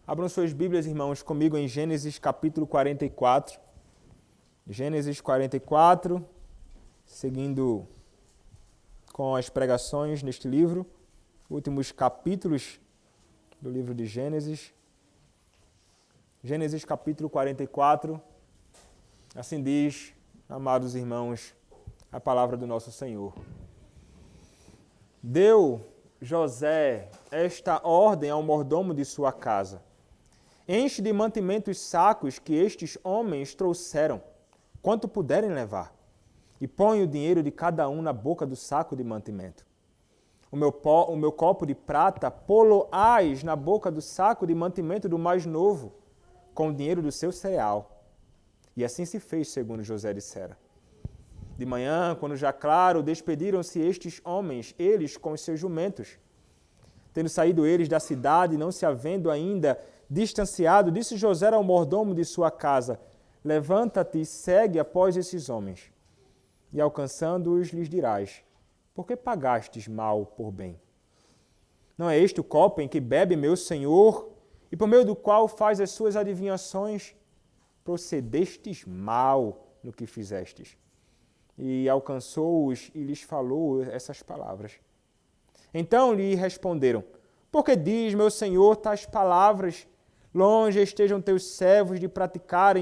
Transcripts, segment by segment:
Abram suas Bíblias, irmãos, comigo em Gênesis capítulo 44. Gênesis 44, seguindo com as pregações neste livro, últimos capítulos do livro de Gênesis. Gênesis capítulo 44, assim diz, amados irmãos, a palavra do nosso Senhor. Deu José esta ordem ao mordomo de sua casa: enche de mantimento os sacos que estes homens trouxeram, quanto puderem levar, e põe o dinheiro de cada um na boca do saco de mantimento. O meu copo de prata pô-lo-ás na boca do saco de mantimento do mais novo, com o dinheiro do seu cereal. E assim se fez, segundo José dissera. De manhã, quando já claro, despediram-se estes homens, eles com os seus jumentos. Tendo saído eles da cidade, não se havendo ainda distanciado, disse José ao mordomo de sua casa: levanta-te e segue após esses homens. E alcançando-os, lhes dirás: por que pagastes mal por bem? Não é este o copo em que bebe meu senhor, e por meio do qual faz as suas adivinhações? Procedestes mal no que fizestes. E alcançou-os e lhes falou essas palavras. Então lhe responderam: por que diz meu senhor tais palavras? Longe estejam teus servos de praticar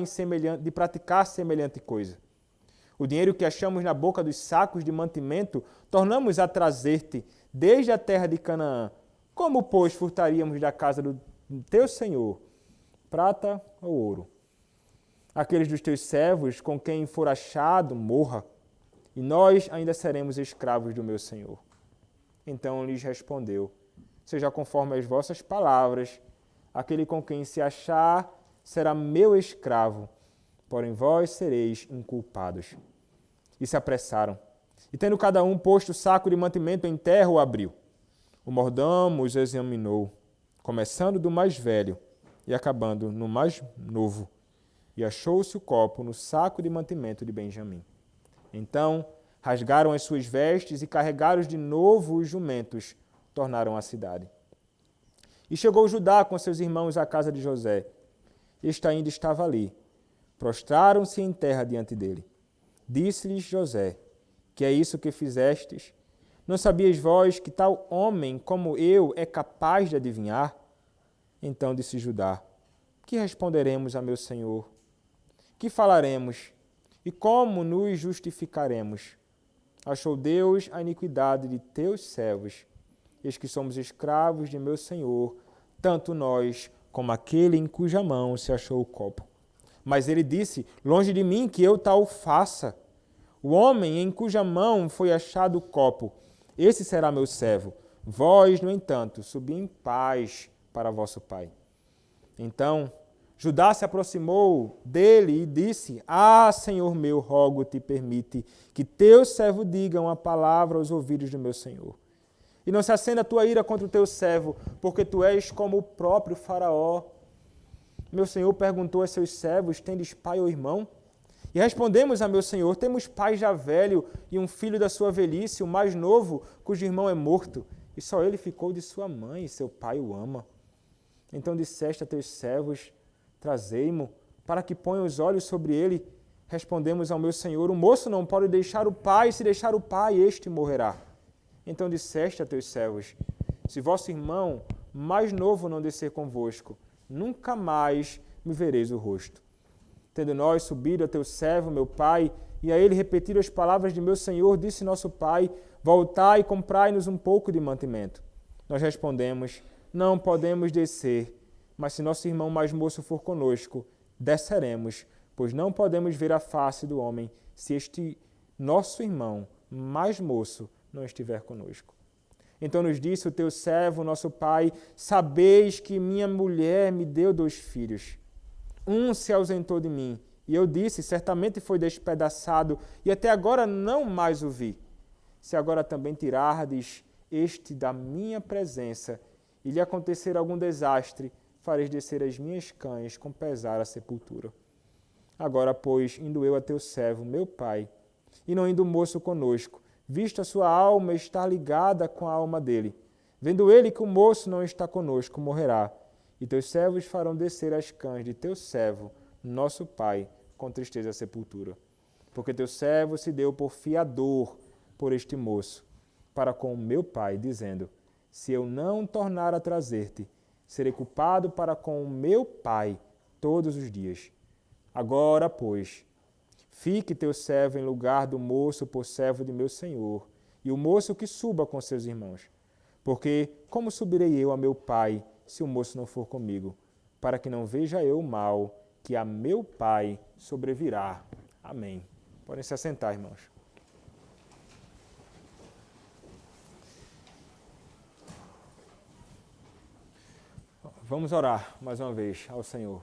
semelhante coisa. O dinheiro que achamos na boca dos sacos de mantimento, tornamos a trazer-te desde a terra de Canaã. Como, pois, furtaríamos da casa do teu senhor prata ou ouro? Aqueles dos teus servos com quem for achado, morra, e nós ainda seremos escravos do meu senhor. Então lhes respondeu: seja conforme as vossas palavras, aquele com quem se achar será meu escravo, porém vós sereis inculpados. E se apressaram, e tendo cada um posto o saco de mantimento em terra, o abriu. O mordomo os examinou, começando do mais velho e acabando no mais novo, e achou-se o copo no saco de mantimento de Benjamim. Então rasgaram as suas vestes e carregaram de novo os jumentos, tornaram à cidade. E chegou Judá com seus irmãos à casa de José. Este ainda estava ali. Prostraram-se em terra diante dele. Disse-lhes José: que é isso que fizestes? Não sabias vós que tal homem como eu é capaz de adivinhar? Então disse Judá: que responderemos a meu senhor? Que falaremos? E como nos justificaremos? Achou Deus a iniquidade de teus servos. Eis que somos escravos de meu senhor, tanto nós como aquele em cuja mão se achou o copo. Mas ele disse: longe de mim que eu tal faça. O homem em cuja mão foi achado o copo, esse será meu servo. Vós, no entanto, subi em paz para vosso pai. Então Judá se aproximou dele e disse: ah, Senhor meu, rogo-te, permite que teu servo diga uma palavra aos ouvidos do meu senhor. E não se acenda a tua ira contra o teu servo, porque tu és como o próprio Faraó. Meu senhor perguntou a seus servos: tendes pai ou irmão? E respondemos a meu senhor: temos pai já velho e um filho da sua velhice, o mais novo, cujo irmão é morto, e só ele ficou de sua mãe, e seu pai o ama. Então disseste a teus servos: trazei-mo, para que ponha os olhos sobre ele. Respondemos ao meu senhor: o moço não pode deixar o pai, se deixar o pai, este morrerá. Então disseste a teus servos: se vosso irmão mais novo não descer convosco, nunca mais me vereis o rosto. Tendo nós subido a teu servo, meu pai, e a ele repetido as palavras de meu senhor, disse nosso pai: voltai e comprai-nos um pouco de mantimento. Nós respondemos: não podemos descer, mas se nosso irmão mais moço for conosco, desceremos, pois não podemos ver a face do homem se este nosso irmão mais moço não estiver conosco. Então nos disse o teu servo, nosso pai: sabeis que minha mulher me deu 2 filhos. Um se ausentou de mim, e eu disse: certamente foi despedaçado, e até agora não mais o vi. Se agora também tirardes este da minha presença, e lhe acontecer algum desastre, fareis descer as minhas cães com pesar à sepultura. Agora, pois, indo eu a teu servo, meu pai, e não indo o moço conosco, visto a sua alma estar ligada com a alma dele, vendo ele que o moço não está conosco, morrerá, e teus servos farão descer as cães de teu servo, nosso pai, com tristeza à sepultura. Porque teu servo se deu por fiador por este moço, para com o meu pai, dizendo, se eu não tornar a trazer-te, serei culpado para com o meu pai todos os dias. Agora, pois, fique teu servo em lugar do moço por servo de meu senhor, e o moço que suba com seus irmãos. Porque como subirei eu a meu pai, se o moço não for comigo, para que não veja eu o mal que a meu pai sobrevirá. Amém. Podem se assentar, irmãos. Vamos orar mais uma vez ao Senhor.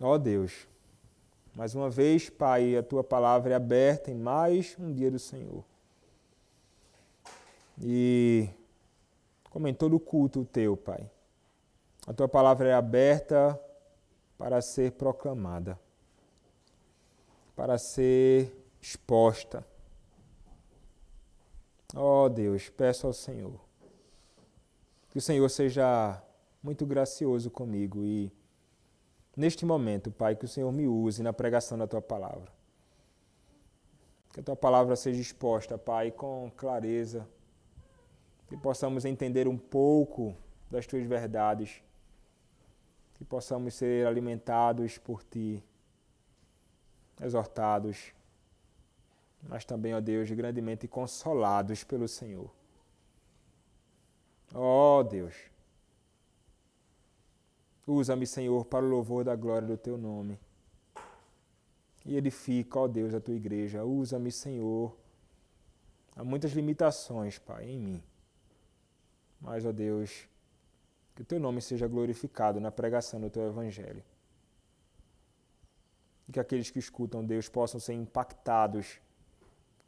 Ó Deus, mais uma vez, Pai, a Tua palavra é aberta em mais um dia do Senhor. E como em todo culto Teu, Pai, a Tua palavra é aberta para ser proclamada, para ser exposta. Ó Deus, peço ao Senhor que o Senhor seja muito gracioso comigo e neste momento, Pai, que o Senhor me use na pregação da Tua palavra. Que a Tua palavra seja exposta, Pai, com clareza. Que possamos entender um pouco das Tuas verdades. Que possamos ser alimentados por Ti, exortados, mas também, ó Deus, grandemente consolados pelo Senhor. Ó Deus, usa-me, Senhor, para o louvor da glória do Teu nome. E edifica, ó Deus, a Tua igreja. Usa-me, Senhor. Há muitas limitações, Pai, em mim. Mas, ó Deus, que o Teu nome seja glorificado na pregação do Teu Evangelho. E que aqueles que escutam, Deus, possam ser impactados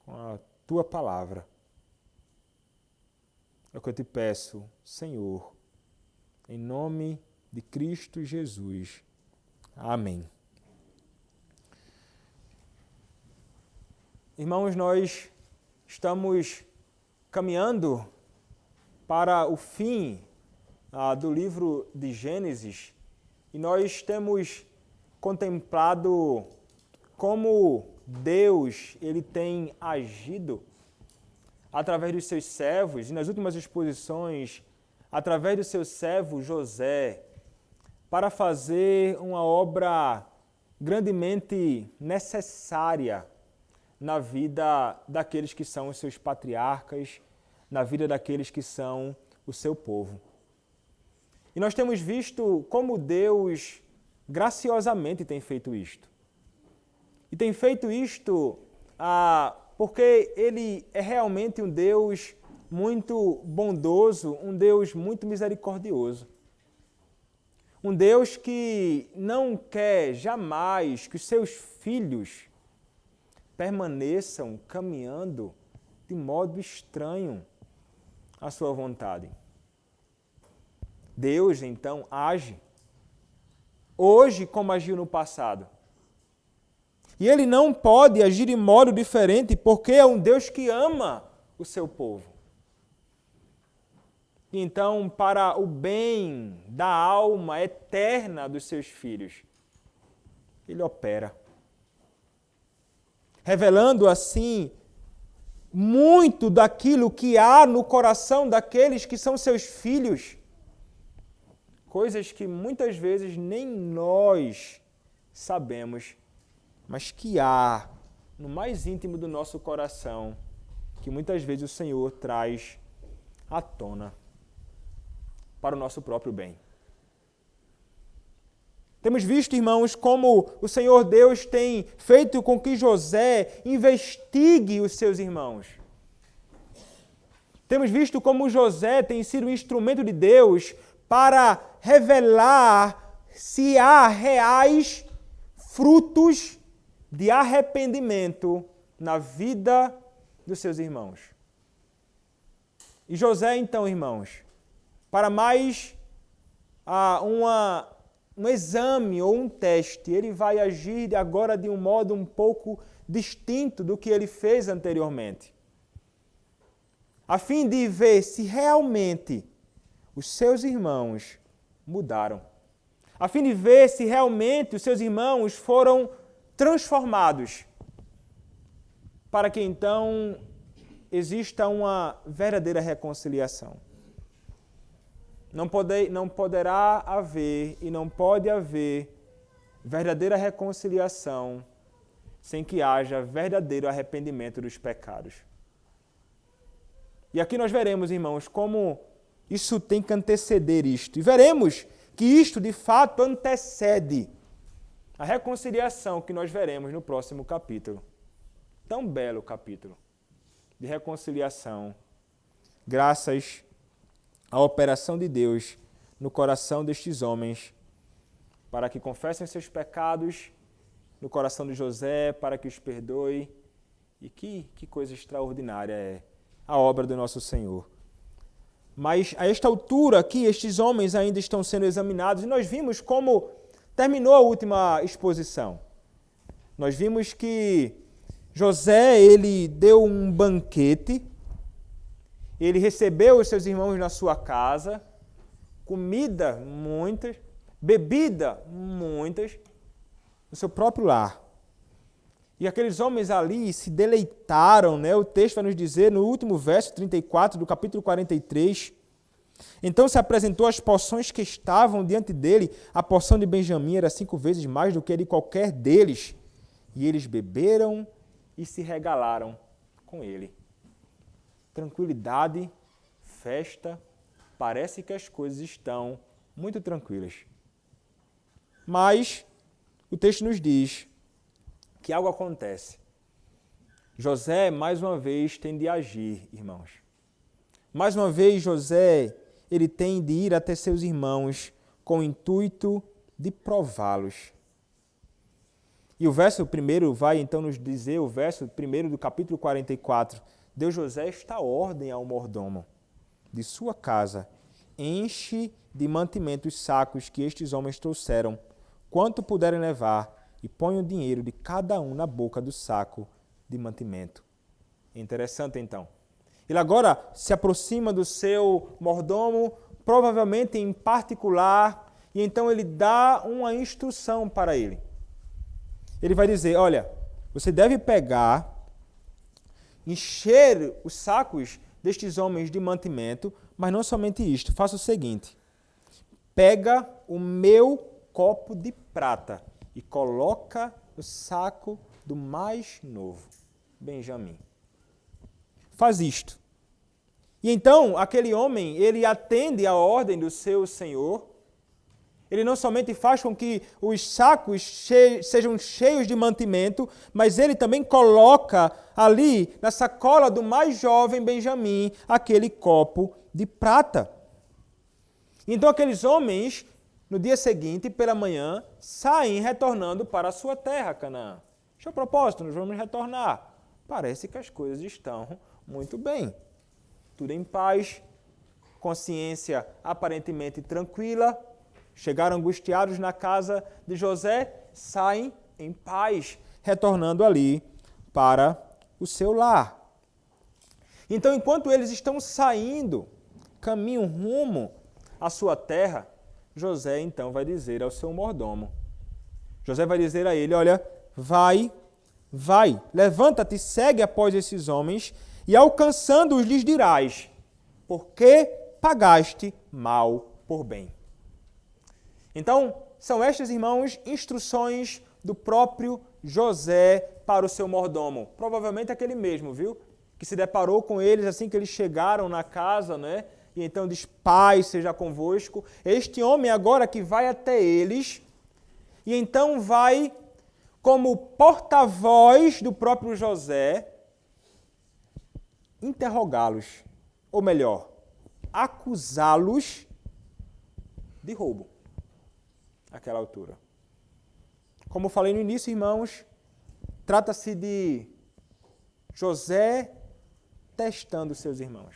com a Tua palavra. É o que eu te peço, Senhor, em nome de Cristo Jesus. Amém. Irmãos, nós estamos caminhando para o fim do livro de Gênesis e nós temos contemplado como Deus ele tem agido através dos seus servos e nas últimas exposições, através do seu servo José, para fazer uma obra grandemente necessária na vida daqueles que são os seus patriarcas, na vida daqueles que são o seu povo. E nós temos visto como Deus graciosamente tem feito isto. E tem feito isto porque Ele é realmente um Deus muito bondoso, um Deus muito misericordioso. Um Deus que não quer jamais que os seus filhos permaneçam caminhando de modo estranho à sua vontade. Deus, então, age hoje como agiu no passado. E Ele não pode agir de modo diferente porque é um Deus que ama o seu povo. Então, para o bem da alma eterna dos seus filhos, Ele opera. Revelando assim muito daquilo que há no coração daqueles que são seus filhos. Coisas que muitas vezes nem nós sabemos, mas que há no mais íntimo do nosso coração, que muitas vezes o Senhor traz à tona para o nosso próprio bem. Temos visto, irmãos, como o Senhor Deus tem feito com que José investigue os seus irmãos. Temos visto como José tem sido um instrumento de Deus para revelar se há reais frutos de arrependimento na vida dos seus irmãos. E José, então, irmãos, para mais uma um exame ou um teste. Ele vai agir agora de um modo um pouco distinto do que ele fez anteriormente, a fim de ver se realmente os seus irmãos mudaram, a fim de ver se realmente os seus irmãos foram transformados, para que então exista uma verdadeira reconciliação. Não poderá haver e não pode haver verdadeira reconciliação sem que haja verdadeiro arrependimento dos pecados. E aqui nós veremos, irmãos, como isso tem que anteceder isto. E veremos que isto, de fato, antecede a reconciliação que nós veremos no próximo capítulo. Tão belo capítulo de reconciliação, graças à operação de Deus no coração destes homens, para que confessem seus pecados no coração de José, para que os perdoe. E que coisa extraordinária é a obra do nosso Senhor. Mas a esta altura aqui, estes homens ainda estão sendo examinados, e nós vimos como terminou a última exposição. Nós vimos que José, ele deu um banquete, ele recebeu os seus irmãos na sua casa, comida muitas, bebida muitas, no seu próprio lar. E aqueles homens ali se deleitaram, né? O texto vai nos dizer, no último verso 34 do capítulo 43, então se apresentou as porções que estavam diante dele, a porção de Benjamim era 5 vezes mais do que a de qualquer deles, e eles beberam e se regalaram com ele. Tranquilidade, festa, parece que as coisas estão muito tranquilas. Mas o texto nos diz que algo acontece. José, mais uma vez, tem de agir, irmãos. Mais uma vez, José, ele tem de ir até seus irmãos com o intuito de prová-los. E o verso 1 vai então nos dizer, o verso 1 do capítulo 44, deu José esta ordem ao mordomo de sua casa: enche de mantimento os sacos que estes homens trouxeram, quanto puderem levar, e põe o dinheiro de cada um na boca do saco de mantimento. Interessante, então. Ele agora se aproxima do seu mordomo, provavelmente em particular, e então ele dá uma instrução para ele. Ele vai dizer, olha, você deve pegar, encher os sacos destes homens de mantimento, mas não somente isto, faça o seguinte, pega o meu copo de prata e coloca no saco do mais novo, Benjamim. Faz isto. E então, aquele homem, ele atende à ordem do seu senhor. Ele não somente faz com que os sacos sejam cheios de mantimento, mas ele também coloca ali, na sacola do mais jovem Benjamim, aquele copo de prata. Então, aqueles homens, no dia seguinte, pela manhã, saem retornando para a sua terra, Canaã. Este é o propósito, nós vamos retornar. Parece que as coisas estão muito bem. Tudo em paz, consciência aparentemente tranquila. Chegaram angustiados na casa de José, saem em paz, retornando ali para o seu lar. Então, enquanto eles estão saindo, caminho rumo à sua terra, José então vai dizer ao seu mordomo. José vai dizer a ele, olha, vai, levanta-te, segue após esses homens, e alcançando-os lhes dirás, por que pagaste mal por bem? Então, são estas, irmãos, instruções do próprio José para o seu mordomo. Provavelmente aquele mesmo, viu? Que se deparou com eles assim que eles chegaram na casa, né? E então diz, paz seja convosco. Este homem agora que vai até eles, e então vai, como porta-voz do próprio José, interrogá-los, ou melhor, acusá-los de roubo, àquela altura. Como falei no início, irmãos, trata-se de José testando seus irmãos.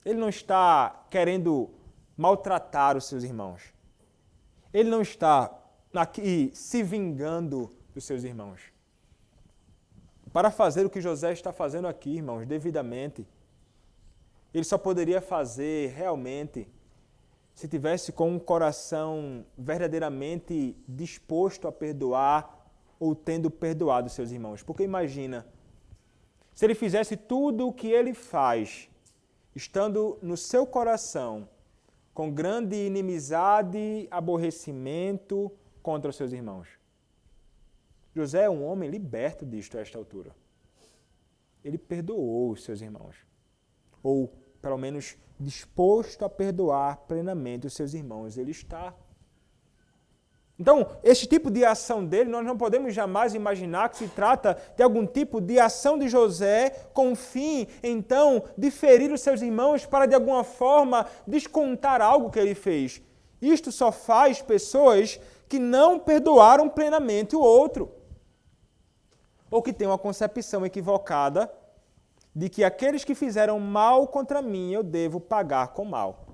Ele não está querendo maltratar os seus irmãos. Ele não está aqui se vingando dos seus irmãos. Para fazer o que José está fazendo aqui, irmãos, devidamente, ele só poderia fazer realmente se tivesse com um coração verdadeiramente disposto a perdoar ou tendo perdoado seus irmãos. Porque imagina, se ele fizesse tudo o que ele faz, estando no seu coração com grande inimizade, aborrecimento contra os seus irmãos. José é um homem liberto disto a esta altura. Ele perdoou os seus irmãos. Ou, pelo menos, disposto a perdoar plenamente os seus irmãos. Ele está. Então, esse tipo de ação dele, nós não podemos jamais imaginar que se trata de algum tipo de ação de José com o fim, então, de ferir os seus irmãos para, de alguma forma, descontar algo que ele fez. Isto só faz pessoas que não perdoaram plenamente o outro. Ou que têm uma concepção equivocada de que aqueles que fizeram mal contra mim, eu devo pagar com mal.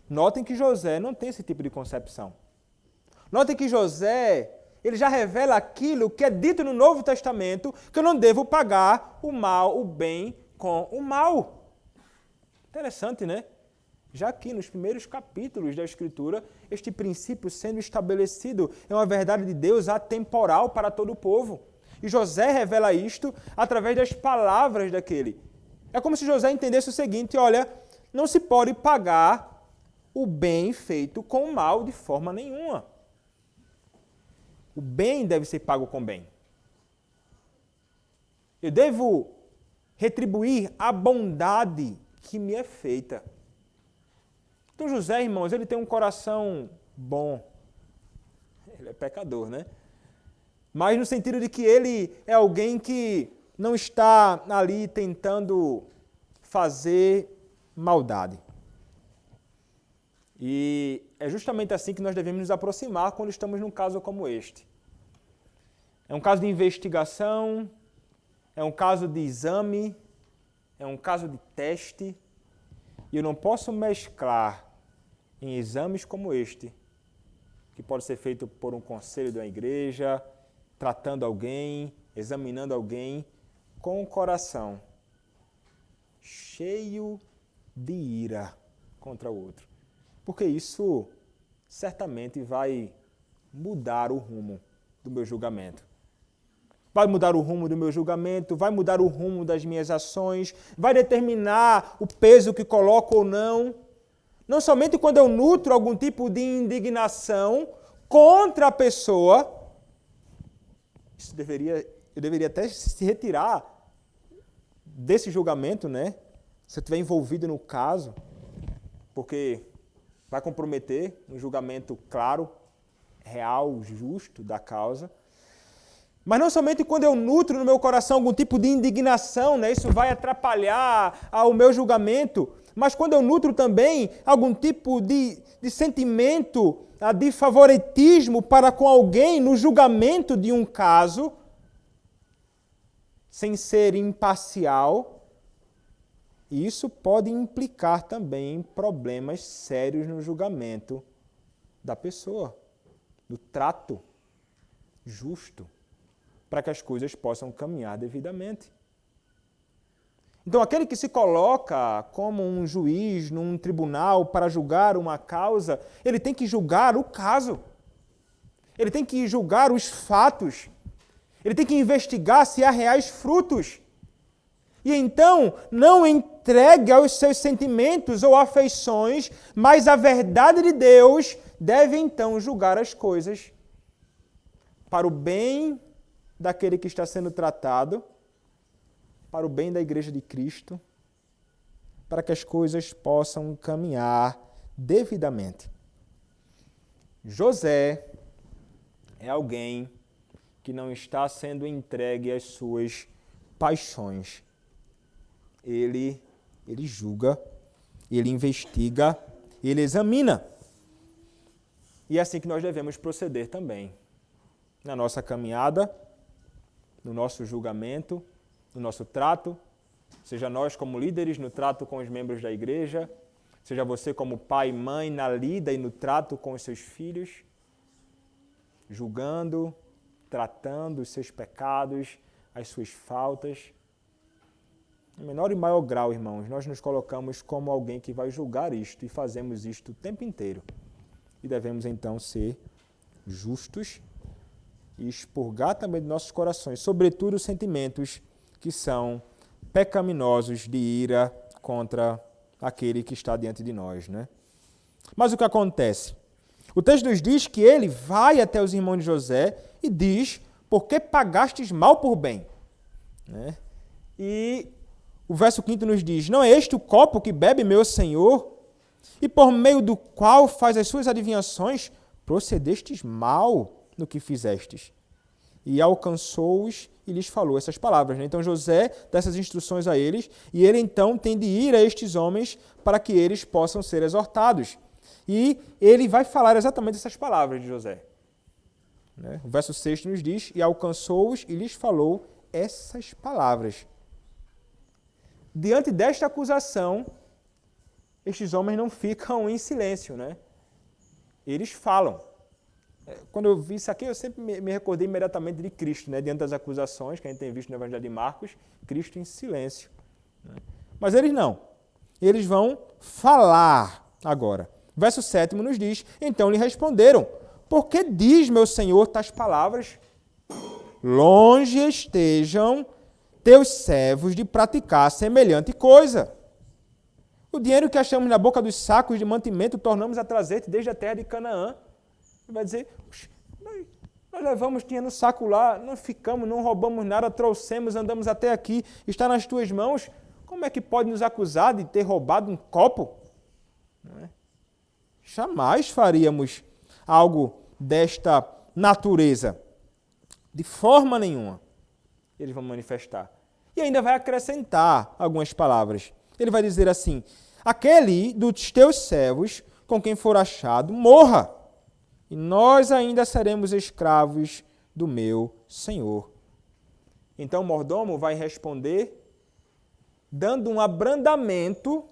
Notem que José não tem esse tipo de concepção. Notem que José, ele já revela aquilo que é dito no Novo Testamento, que eu não devo pagar o mal, o bem com o mal. Interessante, né? Já aqui nos primeiros capítulos da Escritura, este princípio sendo estabelecido é uma verdade de Deus atemporal para todo o povo. E José revela isto através das palavras daquele. É como se José entendesse o seguinte, olha, não se pode pagar o bem feito com o mal de forma nenhuma. O bem deve ser pago com bem. Eu devo retribuir a bondade que me é feita. Então José, irmãos, ele tem um coração bom. Ele é pecador, né? Mas no sentido de que ele é alguém que não está ali tentando fazer maldade. E é justamente assim que nós devemos nos aproximar quando estamos num caso como este. É um caso de investigação, é um caso de exame, é um caso de teste, e eu não posso mesclar em exames como este, que pode ser feito por um conselho da igreja, tratando alguém, examinando alguém, com o coração cheio de ira contra o outro. Porque isso certamente vai mudar o rumo do meu julgamento. Vai mudar o rumo do meu julgamento, vai mudar o rumo das minhas ações, vai determinar o peso que coloco ou não. Não somente quando eu nutro algum tipo de indignação contra a pessoa, eu deveria até se retirar desse julgamento, né? Se eu estiver envolvido no caso, porque vai comprometer um julgamento claro, real, justo da causa. Mas não somente quando eu nutro no meu coração algum tipo de indignação, né? Isso vai atrapalhar o meu julgamento, mas quando eu nutro também algum tipo de sentimento de favoritismo para com alguém no julgamento de um caso, sem ser imparcial, isso pode implicar também problemas sérios no julgamento da pessoa, do trato justo, para que as coisas possam caminhar devidamente. Então, aquele que se coloca como um juiz num tribunal para julgar uma causa, ele tem que julgar o caso. Ele tem que julgar os fatos. Ele tem que investigar se há reais frutos. E então, não entregue aos seus sentimentos ou afeições, mas a verdade de Deus deve então julgar as coisas para o bem daquele que está sendo tratado, para o bem da Igreja de Cristo, para que as coisas possam caminhar devidamente. José é alguém que não está sendo entregue às suas paixões. Ele julga, ele investiga, ele examina. E é assim que nós devemos proceder também. Na nossa caminhada, no nosso julgamento, no nosso trato, seja nós como líderes no trato com os membros da igreja, Seja você como pai e mãe na lida e no trato com os seus filhos, julgando, tratando os seus pecados, as suas faltas. Em menor e maior grau, irmãos, nós nos colocamos como alguém que vai julgar isto e fazemos isto o tempo inteiro. E devemos então ser justos e expurgar também de nossos corações, sobretudo os sentimentos que são pecaminosos de ira contra aquele que está diante de nós, né? Mas o que acontece? O texto nos diz que ele vai até os irmãos de José e diz: por que pagastes mal por bem? Né? E o verso 5 nos diz: não é este o copo que bebe meu senhor, e por meio do qual faz as suas adivinhações, procedestes mal no que fizestes. E alcançou-os e lhes falou essas palavras. Né? Então José dá essas instruções a eles, e ele então tem de ir a estes homens para que eles possam ser exortados. E ele vai falar exatamente essas palavras de José. Né? O verso 6 nos diz: e alcançou-os e lhes falou essas palavras. Diante desta acusação, estes homens não ficam em silêncio, né? Eles falam. Quando eu vi isso aqui, eu sempre me recordei imediatamente de Cristo, né? Diante das acusações que a gente tem visto no Evangelho de Marcos, Cristo em silêncio. Né? Mas eles não. Eles vão falar agora. Verso 7 nos diz: então lhe responderam: por que diz meu Senhor tais palavras? Longe estejam teus servos de praticar semelhante coisa. O dinheiro que achamos na boca dos sacos de mantimento tornamos a trazer-te desde a terra de Canaã. Ele vai dizer: nós levamos dinheiro no saco lá, não ficamos, não roubamos nada, trouxemos, andamos até aqui, está nas tuas mãos. Como é que pode nos acusar de ter roubado um copo? Não é? Jamais faríamos algo desta natureza. De forma nenhuma. Eles vão manifestar. E ainda vai acrescentar algumas palavras. Ele vai dizer assim: aquele dos teus servos com quem for achado, morra, e nós ainda seremos escravos do meu Senhor. Então o mordomo vai responder dando um abrandamento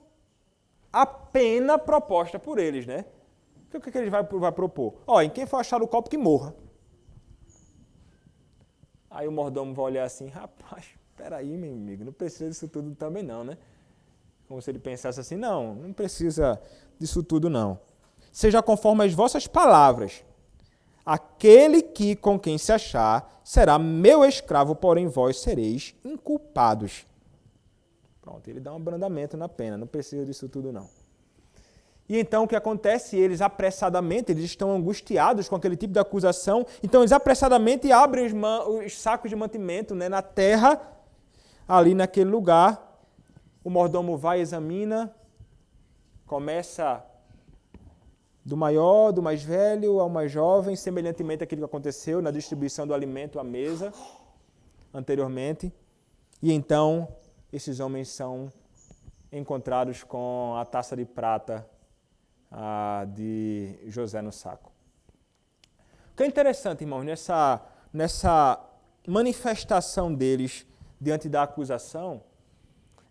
à pena proposta por eles, né? O que ele vai propor? Em quem for achado o copo, que morra. Aí o mordomo vai olhar assim: rapaz, peraí, meu amigo, não precisa disso tudo também não, né? Como se ele pensasse assim: não precisa disso tudo não. Seja conforme as vossas palavras. Aquele que com quem se achar será meu escravo, porém vós sereis inculpados. Pronto, ele dá um abrandamento na pena, não precisa disso tudo não. E então o que acontece? Eles apressadamente, eles estão angustiados com aquele tipo de acusação, então eles apressadamente abrem os sacos de mantimento, né, na terra, ali naquele lugar. O mordomo vai, examina, começa do maior, do mais velho ao mais jovem, semelhantemente àquilo que aconteceu na distribuição do alimento à mesa anteriormente. E então esses homens são encontrados com a taça de prata de José no saco. O que é interessante, irmãos, nessa manifestação deles diante da acusação,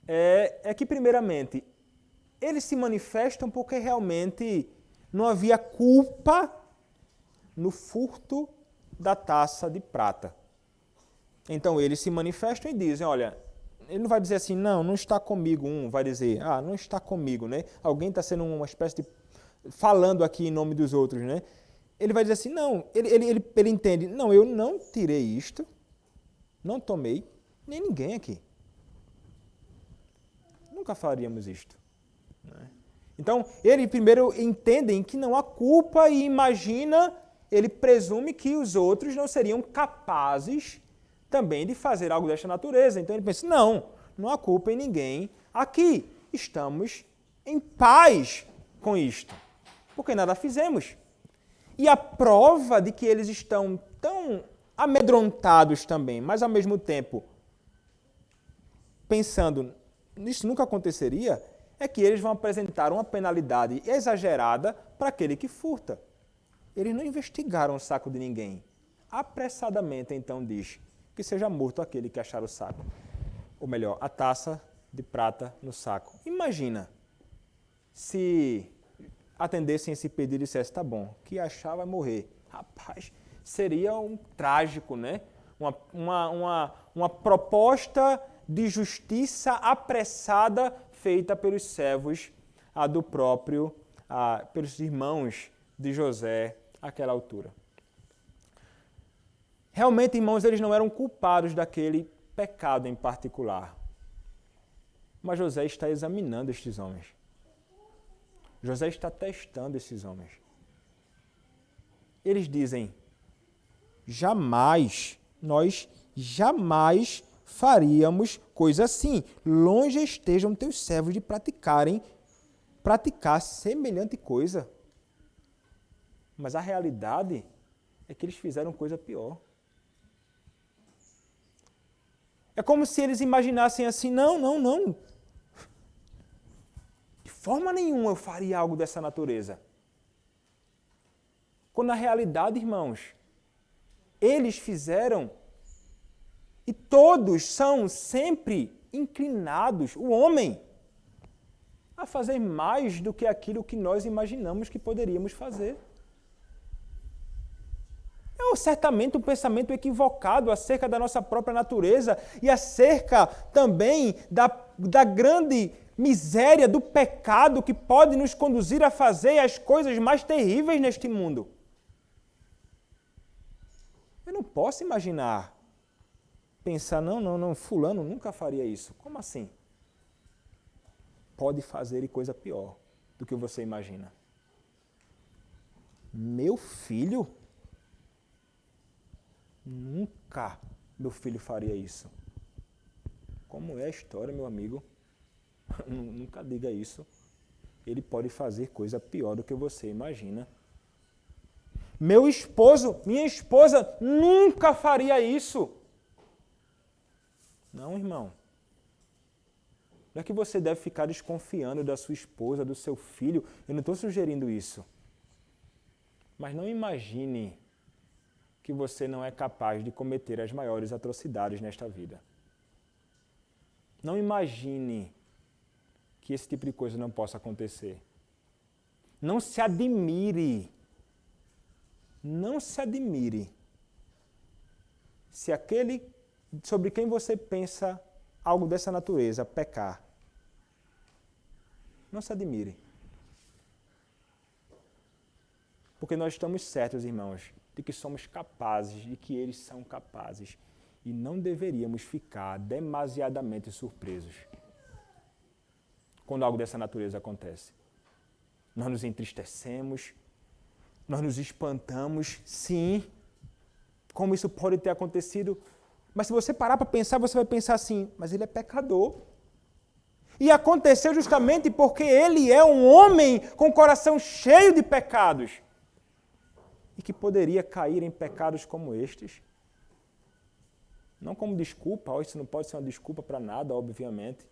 é que, primeiramente, eles se manifestam porque realmente não havia culpa no furto da taça de prata. Então, eles se manifestam e dizem: olha, ele não vai dizer assim: não está comigo. Vai dizer: não está comigo, né? Alguém está sendo uma espécie de falando aqui em nome dos outros, né? Ele vai dizer assim: não, ele entende: não, eu não tirei isto, não tomei, nem ninguém aqui. Nunca faríamos isto. Né? Então, eles primeiro entendem que não há culpa e imagina, ele presume que os outros não seriam capazes também de fazer algo desta natureza. Então ele pensa: não há culpa em ninguém aqui. Estamos em paz com isto, porque nada fizemos. E a prova de que eles estão tão amedrontados também, mas ao mesmo tempo pensando, isso nunca aconteceria, é que eles vão apresentar uma penalidade exagerada para aquele que furta. Eles não investigaram o saco de ninguém. Apressadamente, então, diz que seja morto aquele que achar o saco. Ou melhor, a taça de prata no saco. Imagina. se atendessem esse pedido e dissessem, tá bom, que achar vai morrer. Rapaz, seria um trágico, né? Uma proposta de justiça apressada feita pelos servos pelos irmãos de José àquela altura. Realmente, irmãos, eles não eram culpados daquele pecado em particular. Mas José está examinando estes homens. José está testando esses homens. Eles dizem, nós jamais faríamos coisa assim. Longe estejam teus servos de praticar semelhante coisa. Mas a realidade é que eles fizeram coisa pior. É como se eles imaginassem assim, não. De forma nenhuma eu faria algo dessa natureza. Quando na realidade, irmãos, eles fizeram e todos são sempre inclinados, o homem, a fazer mais do que aquilo que nós imaginamos que poderíamos fazer. É certamente um pensamento equivocado acerca da nossa própria natureza e acerca também da grande miséria do pecado que pode nos conduzir a fazer as coisas mais terríveis neste mundo. Eu não posso imaginar, pensar, não, fulano nunca faria isso. Como assim? Pode fazer coisa pior do que você imagina. Meu filho? Nunca meu filho faria isso. Como é a história, meu amigo? Nunca diga isso. Ele pode fazer coisa pior do que você imagina. Meu esposo, minha esposa nunca faria isso. Não, irmão. Não é que você deve ficar desconfiando da sua esposa, do seu filho. Eu não estou sugerindo isso. Mas não imagine que você não é capaz de cometer as maiores atrocidades nesta vida. Não imagine que esse tipo de coisa não possa acontecer. Não se admire se aquele sobre quem você pensa algo dessa natureza pecar. Não se admire. Porque nós estamos certos, irmãos, de que somos capazes, de que eles são capazes. E não deveríamos ficar demasiadamente surpresos quando algo dessa natureza acontece. Nós nos entristecemos, nós nos espantamos, sim, como isso pode ter acontecido. Mas se você parar para pensar, você vai pensar assim, mas ele é pecador. E aconteceu justamente porque ele é um homem com o coração cheio de pecados. E que poderia cair em pecados como estes. Não como desculpa, isso não pode ser uma desculpa para nada, obviamente.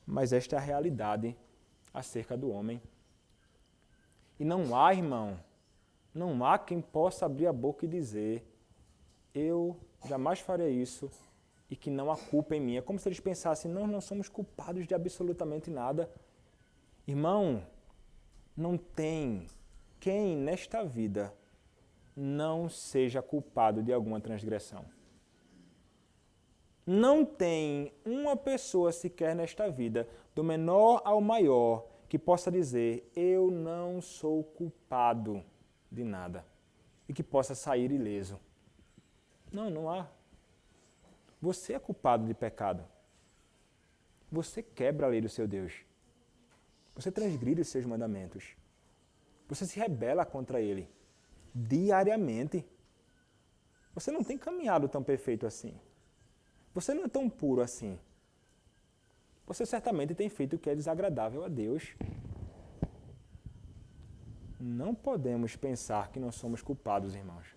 Mas esta é a realidade acerca do homem. E não há, irmão, não há quem possa abrir a boca e dizer, eu jamais farei isso e que não há culpa em mim. É como se eles pensassem, nós não somos culpados de absolutamente nada. Irmão, não tem quem nesta vida não seja culpado de alguma transgressão. Não tem uma pessoa sequer nesta vida, do menor ao maior, que possa dizer, eu não sou culpado de nada. E que possa sair ileso. Não há. Você é culpado de pecado. Você quebra a lei do seu Deus. Você transgride os seus mandamentos. Você se rebela contra ele. Diariamente. Você não tem caminhado tão perfeito assim. Você não é tão puro assim. Você certamente tem feito o que é desagradável a Deus. Não podemos pensar que não somos culpados, irmãos.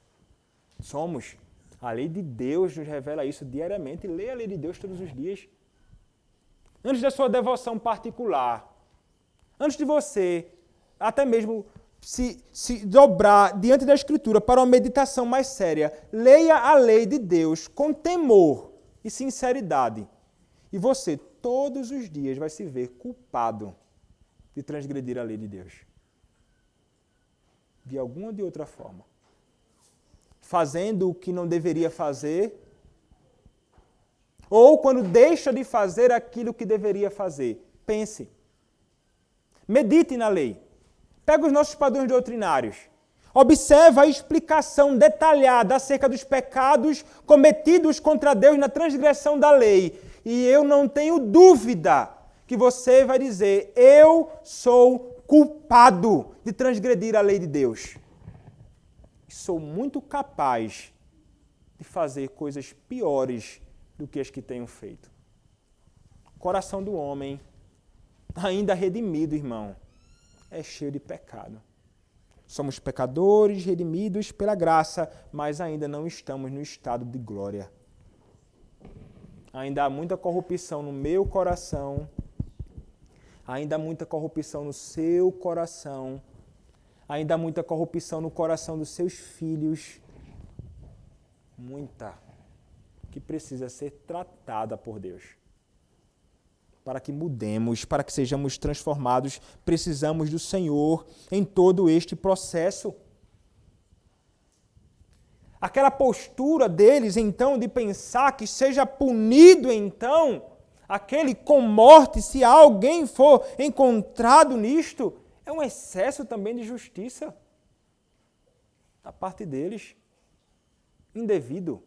Somos. A lei de Deus nos revela isso diariamente. Leia a lei de Deus todos os dias. Antes da sua devoção particular, antes de você até mesmo se dobrar diante da Escritura para uma meditação mais séria, leia a lei de Deus com temor e sinceridade. E você, todos os dias vai se ver culpado de transgredir a lei de Deus. De alguma ou de outra forma. Fazendo o que não deveria fazer, ou quando deixa de fazer aquilo que deveria fazer. Pense. Medite na lei. Pega os nossos padrões doutrinários. Observa a explicação detalhada acerca dos pecados cometidos contra Deus na transgressão da lei. E eu não tenho dúvida que você vai dizer, eu sou culpado de transgredir a lei de Deus. Sou muito capaz de fazer coisas piores do que as que tenho feito. O coração do homem, ainda redimido, irmão, é cheio de pecado. Somos pecadores redimidos pela graça, mas ainda não estamos no estado de glória. Ainda há muita corrupção no meu coração, ainda há muita corrupção no seu coração, ainda há muita corrupção no coração dos seus filhos. Muita, que precisa ser tratada por Deus. Para que mudemos, para que sejamos transformados, precisamos do Senhor em todo este processo. Aquela postura deles, então, de pensar que seja punido, então, aquele com morte, se alguém for encontrado nisto, é um excesso também de justiça da parte deles, indevido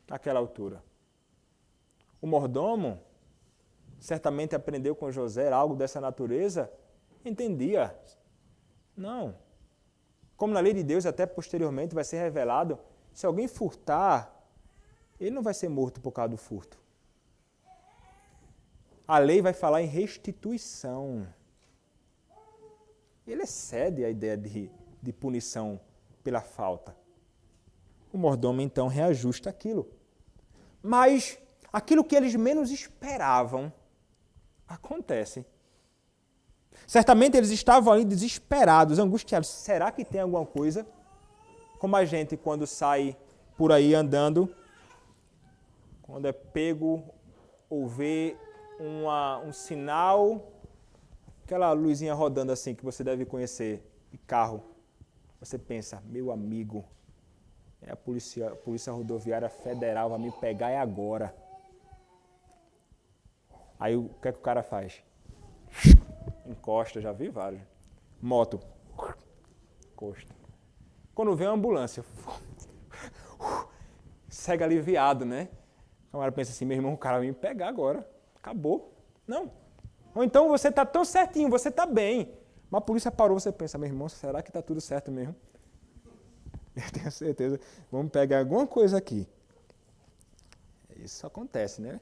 naquela altura. O mordomo certamente aprendeu com José algo dessa natureza, entendia. Não. Como na lei de Deus, até posteriormente vai ser revelado, se alguém furtar, ele não vai ser morto por causa do furto. A lei vai falar em restituição. Ele excede a ideia de punição pela falta. O mordomo, então, reajusta aquilo. Mas aquilo que eles menos esperavam acontece. Certamente eles estavam ali desesperados, angustiados. Será que tem alguma coisa? Como a gente, quando sai por aí andando, quando é pego ou vê um sinal, aquela luzinha rodando assim que você deve conhecer, de carro, você pensa, meu amigo, a Polícia Rodoviária Federal vai me pegar é agora. Aí o que é que o cara faz? Encosta, já vi vários. Moto. Encosta. Quando vem uma ambulância, segue aliviado, né? O cara pensa assim, meu irmão, o cara vai me pegar agora. Acabou. Não. Ou então você está tão certinho, você está bem. Mas a polícia parou, você pensa, meu irmão, será que está tudo certo mesmo? Eu tenho certeza. Vamos pegar alguma coisa aqui. Isso acontece, né?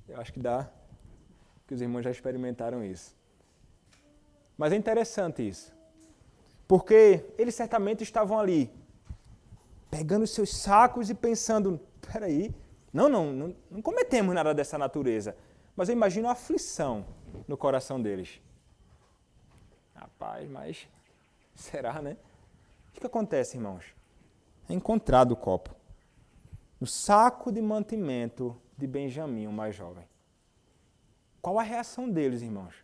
Eu acho que dá, que os irmãos já experimentaram isso. Mas é interessante isso. Porque eles certamente estavam ali, pegando os seus sacos e pensando, peraí, não cometemos nada dessa natureza. Mas eu imagino a aflição no coração deles. Rapaz, mas será, né? O que acontece, irmãos? É encontrado o copo. No saco de mantimento de Benjamim, o mais jovem. Qual a reação deles, irmãos?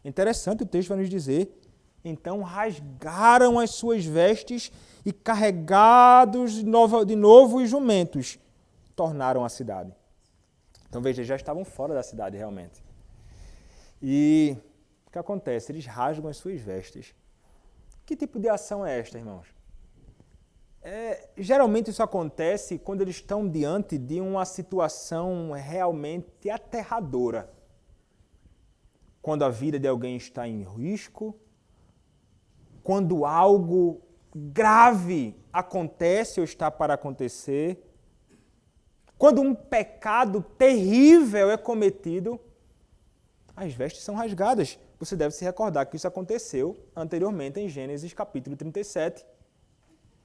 Interessante, o texto vai nos dizer, então rasgaram as suas vestes e carregados de novo os jumentos, tornaram a cidade. Então veja, já estavam fora da cidade realmente. E o que acontece? Eles rasgam as suas vestes. Que tipo de ação é esta, irmãos? Geralmente isso acontece quando eles estão diante de uma situação realmente aterradora. Quando a vida de alguém está em risco, quando algo grave acontece ou está para acontecer, quando um pecado terrível é cometido, as vestes são rasgadas. Você deve se recordar que isso aconteceu anteriormente em Gênesis capítulo 37,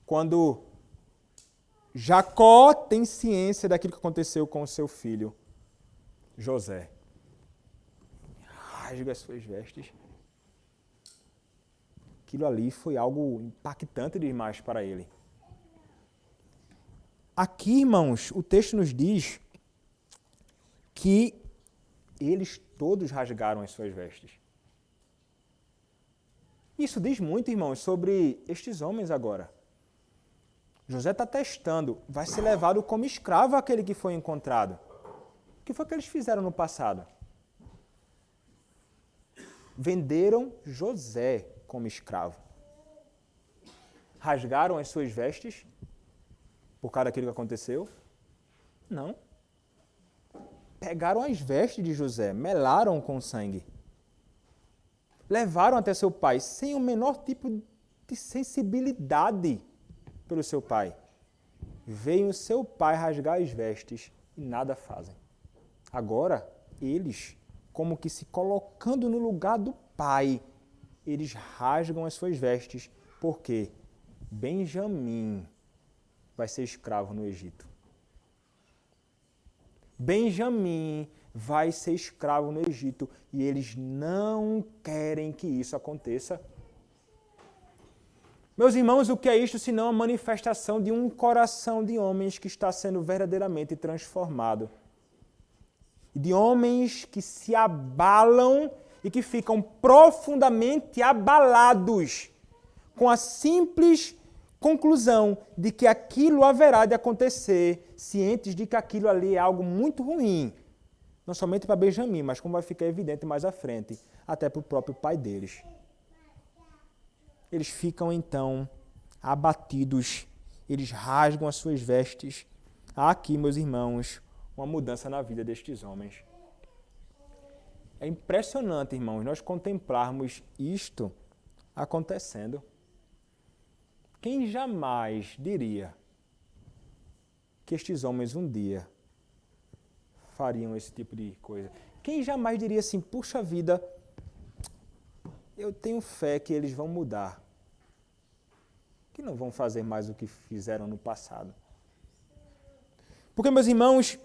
quando Jacó tem ciência daquilo que aconteceu com o seu filho, José. Rasga as suas vestes. Aquilo ali foi algo impactante demais para ele. Aqui, irmãos, o texto nos diz que eles todos rasgaram as suas vestes. Isso diz muito, irmãos, sobre estes homens agora. José está testando, vai ser levado como escravo aquele que foi encontrado. O que foi que eles fizeram no passado? Venderam José como escravo. Rasgaram as suas vestes por causa daquilo que aconteceu? Não. Pegaram as vestes de José, melaram com sangue. Levaram até seu pai sem o menor tipo de sensibilidade pelo seu pai. Veio o seu pai rasgar as vestes e nada fazem. Agora, eles, como que se colocando no lugar do pai, eles rasgam as suas vestes, porque Benjamim vai ser escravo no Egito. Benjamim vai ser escravo no Egito e eles não querem que isso aconteça. Meus irmãos, o que é isto senão a manifestação de um coração de homens que está sendo verdadeiramente transformado? De homens que se abalam e que ficam profundamente abalados com a simples conclusão de que aquilo haverá de acontecer, cientes de que aquilo ali é algo muito ruim, não somente para Benjamim, mas como vai ficar evidente mais à frente, até para o próprio pai deles. Eles ficam então abatidos, eles rasgam as suas vestes. Há aqui, meus irmãos, uma mudança na vida destes homens. É impressionante, irmãos, nós contemplarmos isto acontecendo. Quem jamais diria que estes homens um dia fariam esse tipo de coisa? Quem jamais diria assim, puxa vida, eu tenho fé que eles vão mudar, que não vão fazer mais o que fizeram no passado? Porque, meus irmãos,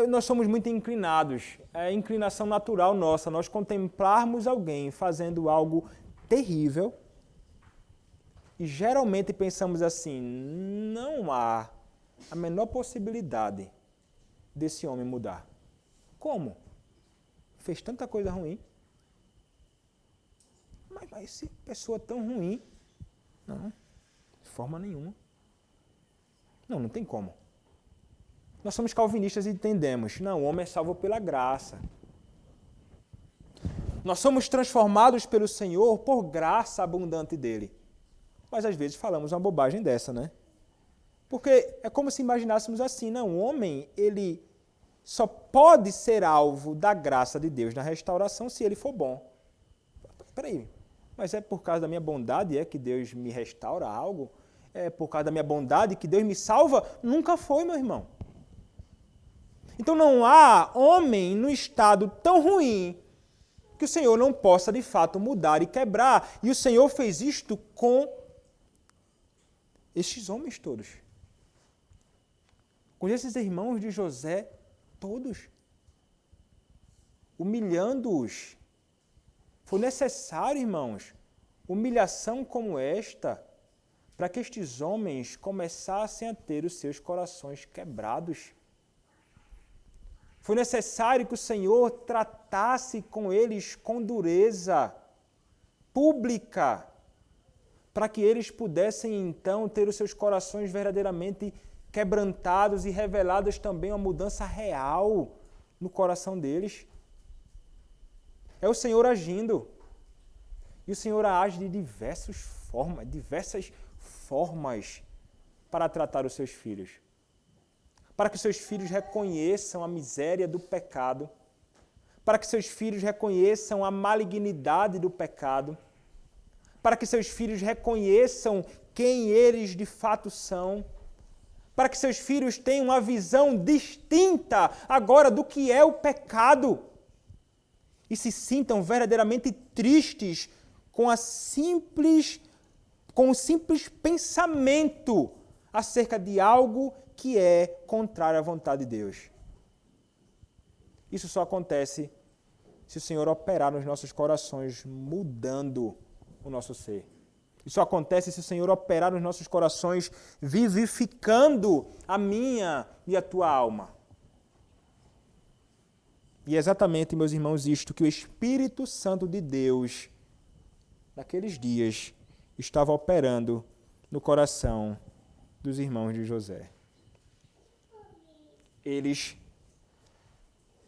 nós somos muito inclinados, é inclinação natural nossa, nós contemplarmos alguém fazendo algo terrível, e geralmente pensamos assim, não há a menor possibilidade desse homem mudar. Como? Fez tanta coisa ruim. Mas essa pessoa tão ruim. Não, de forma nenhuma. Não tem como. Nós somos calvinistas e entendemos, não, o homem é salvo pela graça. Nós somos transformados pelo Senhor por graça abundante dele. Mas às vezes falamos uma bobagem dessa, né? Porque é como se imaginássemos assim, não, o homem, ele só pode ser alvo da graça de Deus na restauração se ele for bom. Peraí, mas é por causa da minha bondade que Deus me restaura algo? É por causa da minha bondade que Deus me salva? Nunca foi, meu irmão. Então não há homem no estado tão ruim que o Senhor não possa de fato mudar e quebrar. E o Senhor fez isto com estes homens todos. Com esses irmãos de José, todos. Humilhando-os. Foi necessário, irmãos, humilhação como esta, para que estes homens começassem a ter os seus corações quebrados. Foi necessário que o Senhor tratasse com eles com dureza pública, para que eles pudessem então ter os seus corações verdadeiramente quebrantados e reveladas também uma mudança real no coração deles. É o Senhor agindo. E o Senhor age de diversas formas para tratar os seus filhos. Para que seus filhos reconheçam a miséria do pecado, para que seus filhos reconheçam a malignidade do pecado, para que seus filhos reconheçam quem eles de fato são, para que seus filhos tenham uma visão distinta agora do que é o pecado e se sintam verdadeiramente tristes com o simples pensamento acerca de algo que é contrário à vontade de Deus. Isso só acontece se o Senhor operar nos nossos corações, mudando o nosso ser. Isso acontece se o Senhor operar nos nossos corações, vivificando a minha e a tua alma. E é exatamente, meus irmãos, isto que o Espírito Santo de Deus, naqueles dias, estava operando no coração dos irmãos de José. Eles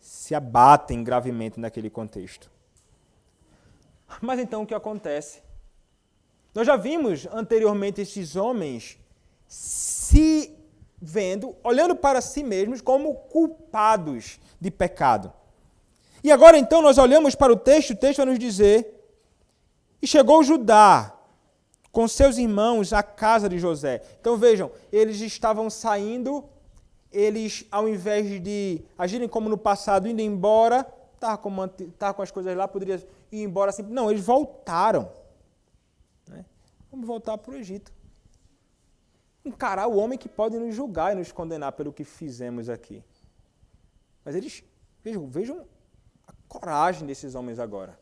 se abatem gravemente naquele contexto. Mas então o que acontece? Nós já vimos anteriormente esses homens se vendo, olhando para si mesmos como culpados de pecado. E agora então nós olhamos para o texto vai nos dizer: e chegou Judá com seus irmãos à casa de José. Então vejam, eles estavam saindo, eles ao invés de agirem como no passado, indo embora, estava com as coisas lá, poderia ir embora assim. Não, eles voltaram. Né? Vamos voltar para o Egito. Encarar o homem que pode nos julgar e nos condenar pelo que fizemos aqui. Mas eles, vejam a coragem desses homens agora.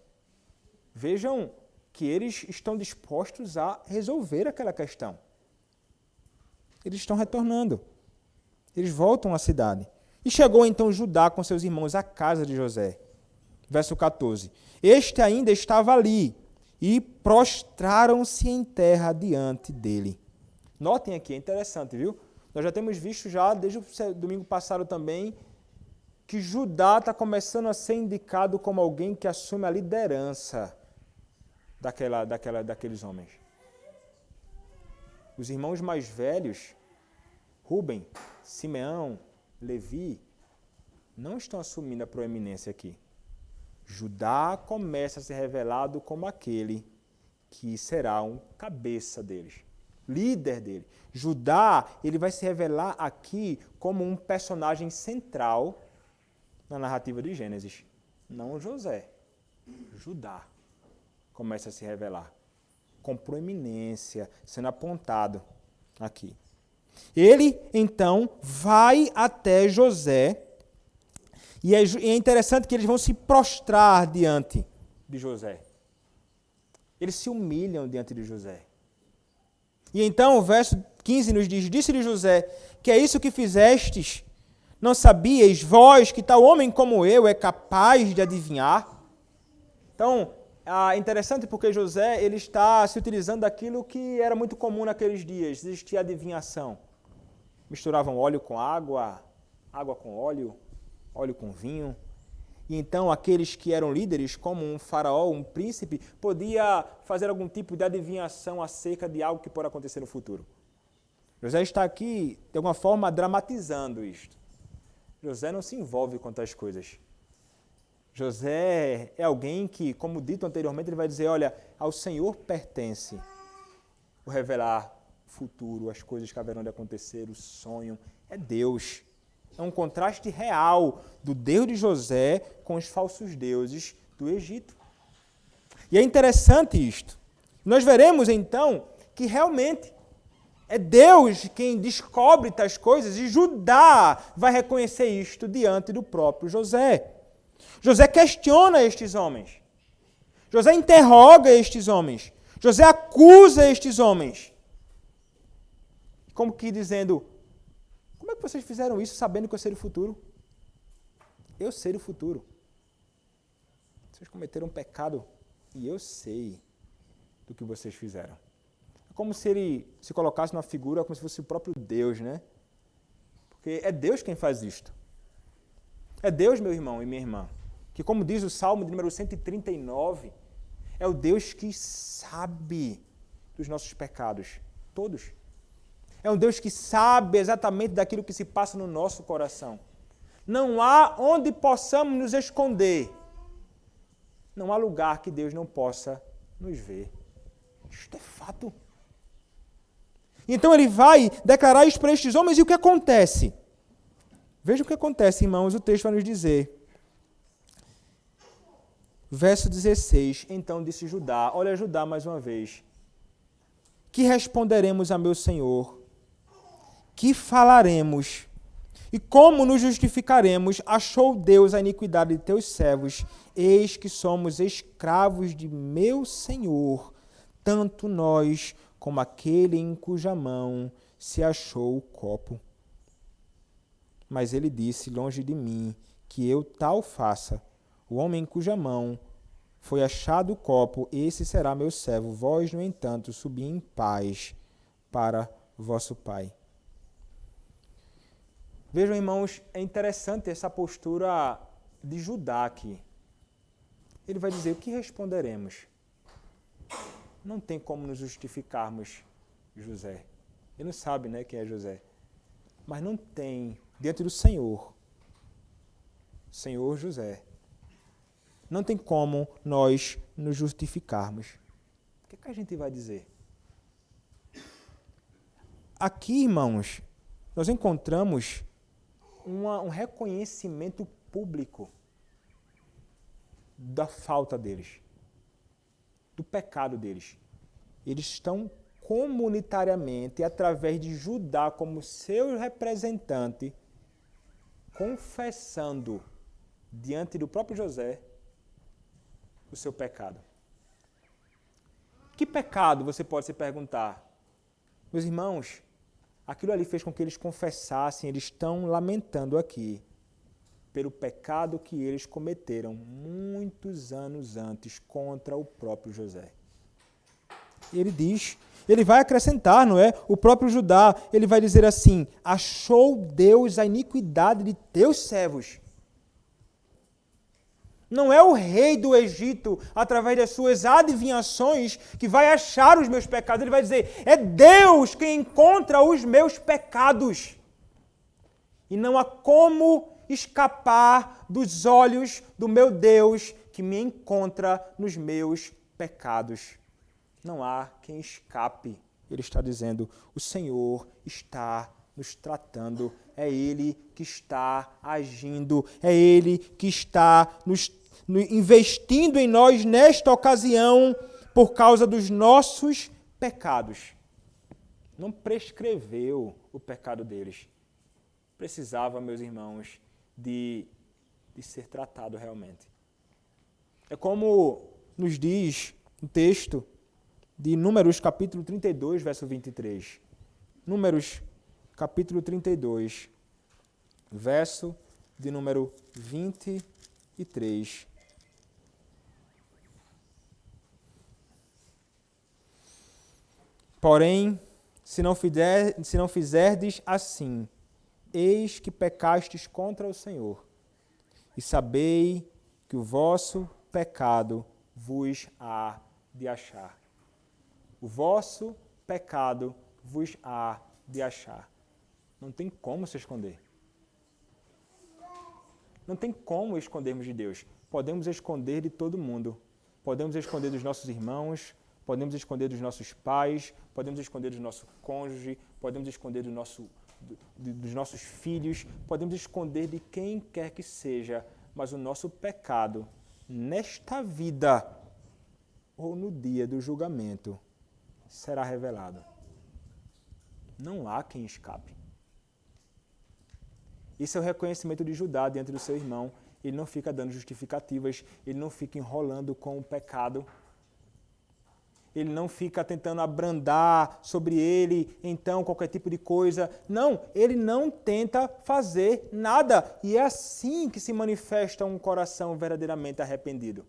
Vejam que eles estão dispostos a resolver aquela questão. Eles estão retornando. Eles voltam à cidade. E chegou então Judá com seus irmãos à casa de José. Verso 14. Este ainda estava ali, e prostraram-se em terra diante dele. Notem aqui, é interessante, viu? Nós já temos visto já, desde o domingo passado também, que Judá está começando a ser indicado como alguém que assume a liderança daqueles homens. Os irmãos mais velhos, Rúben, Simeão, Levi, não estão assumindo a proeminência aqui. Judá começa a ser revelado como aquele que será um cabeça deles, líder dele. Judá, ele vai se revelar aqui como um personagem central na narrativa de Gênesis. Não José, Judá começa a se revelar com proeminência, sendo apontado aqui. Ele, então, vai até José, e é interessante que eles vão se prostrar diante de José. Eles se humilham diante de José. E então o verso 15 nos diz: disse-lhe José, que é isso que fizestes? Não sabíeis vós que tal homem como eu é capaz de adivinhar? Então, é interessante porque José ele está se utilizando daquilo que era muito comum naqueles dias. Existia adivinhação. Misturavam óleo com água, água com óleo, óleo com vinho. E então aqueles que eram líderes, como um faraó, um príncipe, podia fazer algum tipo de adivinhação acerca de algo que pode acontecer no futuro. José está aqui, de alguma forma, dramatizando isto. José não se envolve com tais coisas. José é alguém que, como dito anteriormente, ele vai dizer, olha, ao Senhor pertence o revelar o futuro, as coisas que haverão de acontecer, o sonho. É Deus. É um contraste real do Deus de José com os falsos deuses do Egito. E é interessante isto. Nós veremos, então, que realmente é Deus quem descobre tais coisas e Judá vai reconhecer isto diante do próprio José. José questiona estes homens. José interroga estes homens. José acusa estes homens. Como que dizendo, como é que vocês fizeram isso sabendo que eu sei o futuro? Eu sei o futuro. Vocês cometeram um pecado e eu sei do que vocês fizeram. É como se ele se colocasse numa figura como se fosse o próprio Deus, né? Porque é Deus quem faz isto. É Deus, meu irmão e minha irmã, que como diz o Salmo de número 139, é o Deus que sabe dos nossos pecados, todos. É um Deus que sabe exatamente daquilo que se passa no nosso coração. Não há onde possamos nos esconder. Não há lugar que Deus não possa nos ver. Isto é fato. Então ele vai declarar isso para estes homens e o que acontece? Veja o que acontece, irmãos, o texto vai nos dizer. Verso 16, então disse Judá, olha Judá mais uma vez, que responderemos a meu Senhor? Que falaremos? E como nos justificaremos? Achou Deus a iniquidade de teus servos, eis que somos escravos de meu Senhor, tanto nós como aquele em cuja mão se achou o copo. Mas ele disse, longe de mim, que eu tal faça. O homem em cuja mão foi achado o copo, esse será meu servo. Vós, no entanto, subi em paz para vosso pai. Vejam, irmãos, é interessante essa postura de Judá aqui. Ele vai dizer, o que responderemos? Não tem como nos justificarmos José. Ele não sabe, né, quem é José. Mas não tem, diante do Senhor José, não tem como nós nos justificarmos. O que é que a gente vai dizer? Aqui, irmãos, nós encontramos um reconhecimento público da falta deles, do pecado deles. Eles estão comunitariamente, através de Judá como seu representante, confessando diante do próprio José o seu pecado. Que pecado, você pode se perguntar? Meus irmãos, aquilo ali fez com que eles confessassem, eles estão lamentando aqui pelo pecado que eles cometeram muitos anos antes contra o próprio José. E ele diz, ele vai acrescentar, não é? O próprio Judá, ele vai dizer assim, achou Deus a iniquidade de teus servos. Não é o rei do Egito, através das suas adivinhações, que vai achar os meus pecados. Ele vai dizer, é Deus quem encontra os meus pecados. E não há como escapar dos olhos do meu Deus, que me encontra nos meus pecados. Não há quem escape. Ele está dizendo, o Senhor está nos tratando, é Ele que está agindo, é Ele que está investindo em nós nesta ocasião por causa dos nossos pecados. Não prescreveu o pecado deles. Precisava, meus irmãos, de ser tratado realmente. É como nos diz o texto de Números capítulo 32, verso 23. Números capítulo 32, verso de número 23. Porém, se não fizerdes assim, eis que pecastes contra o Senhor, e sabei que o vosso pecado vos há de achar. O vosso pecado vos há de achar. Não tem como se esconder. Não tem como escondermos de Deus. Podemos esconder de todo mundo. Podemos esconder dos nossos irmãos, podemos esconder dos nossos pais, podemos esconder do nosso cônjuge, podemos esconder dos nossos filhos, podemos esconder de quem quer que seja, mas o nosso pecado, nesta vida ou no dia do julgamento, será revelado. Não há quem escape. Esse é o reconhecimento de Judá diante do seu irmão. Ele não fica dando justificativas, ele não fica enrolando com o pecado, ele não fica tentando abrandar sobre ele, então, qualquer tipo de coisa. Não, ele não tenta fazer nada. E é assim que se manifesta um coração verdadeiramente arrependido.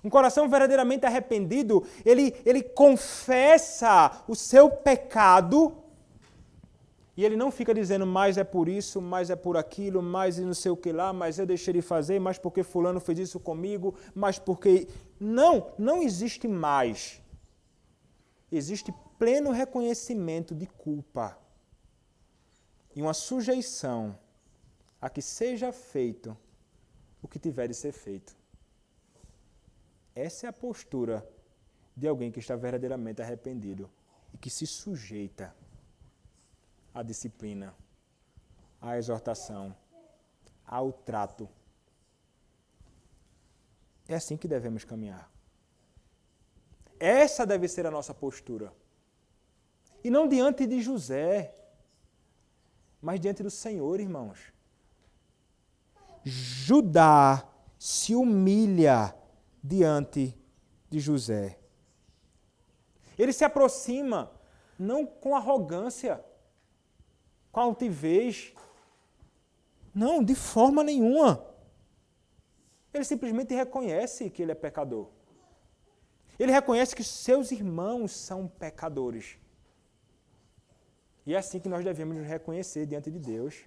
Um coração verdadeiramente arrependido, ele confessa o seu pecado e ele não fica dizendo, mais é por isso, mais é por aquilo, mais não sei o que lá, mas eu deixei de fazer, mais porque fulano fez isso comigo, mais porque... Não existe mais. Existe pleno reconhecimento de culpa e uma sujeição a que seja feito o que tiver de ser feito. Essa é a postura de alguém que está verdadeiramente arrependido e que se sujeita à disciplina, à exortação, ao trato. É assim que devemos caminhar. Essa deve ser a nossa postura. E não diante de José, mas diante do Senhor, irmãos. Judá se humilha diante de José. Ele se aproxima não com arrogância, com altivez, Não, de forma nenhuma. Ele simplesmente reconhece que ele é pecador. Ele reconhece que seus irmãos são pecadores. E é assim que nós devemos nos reconhecer diante de Deus.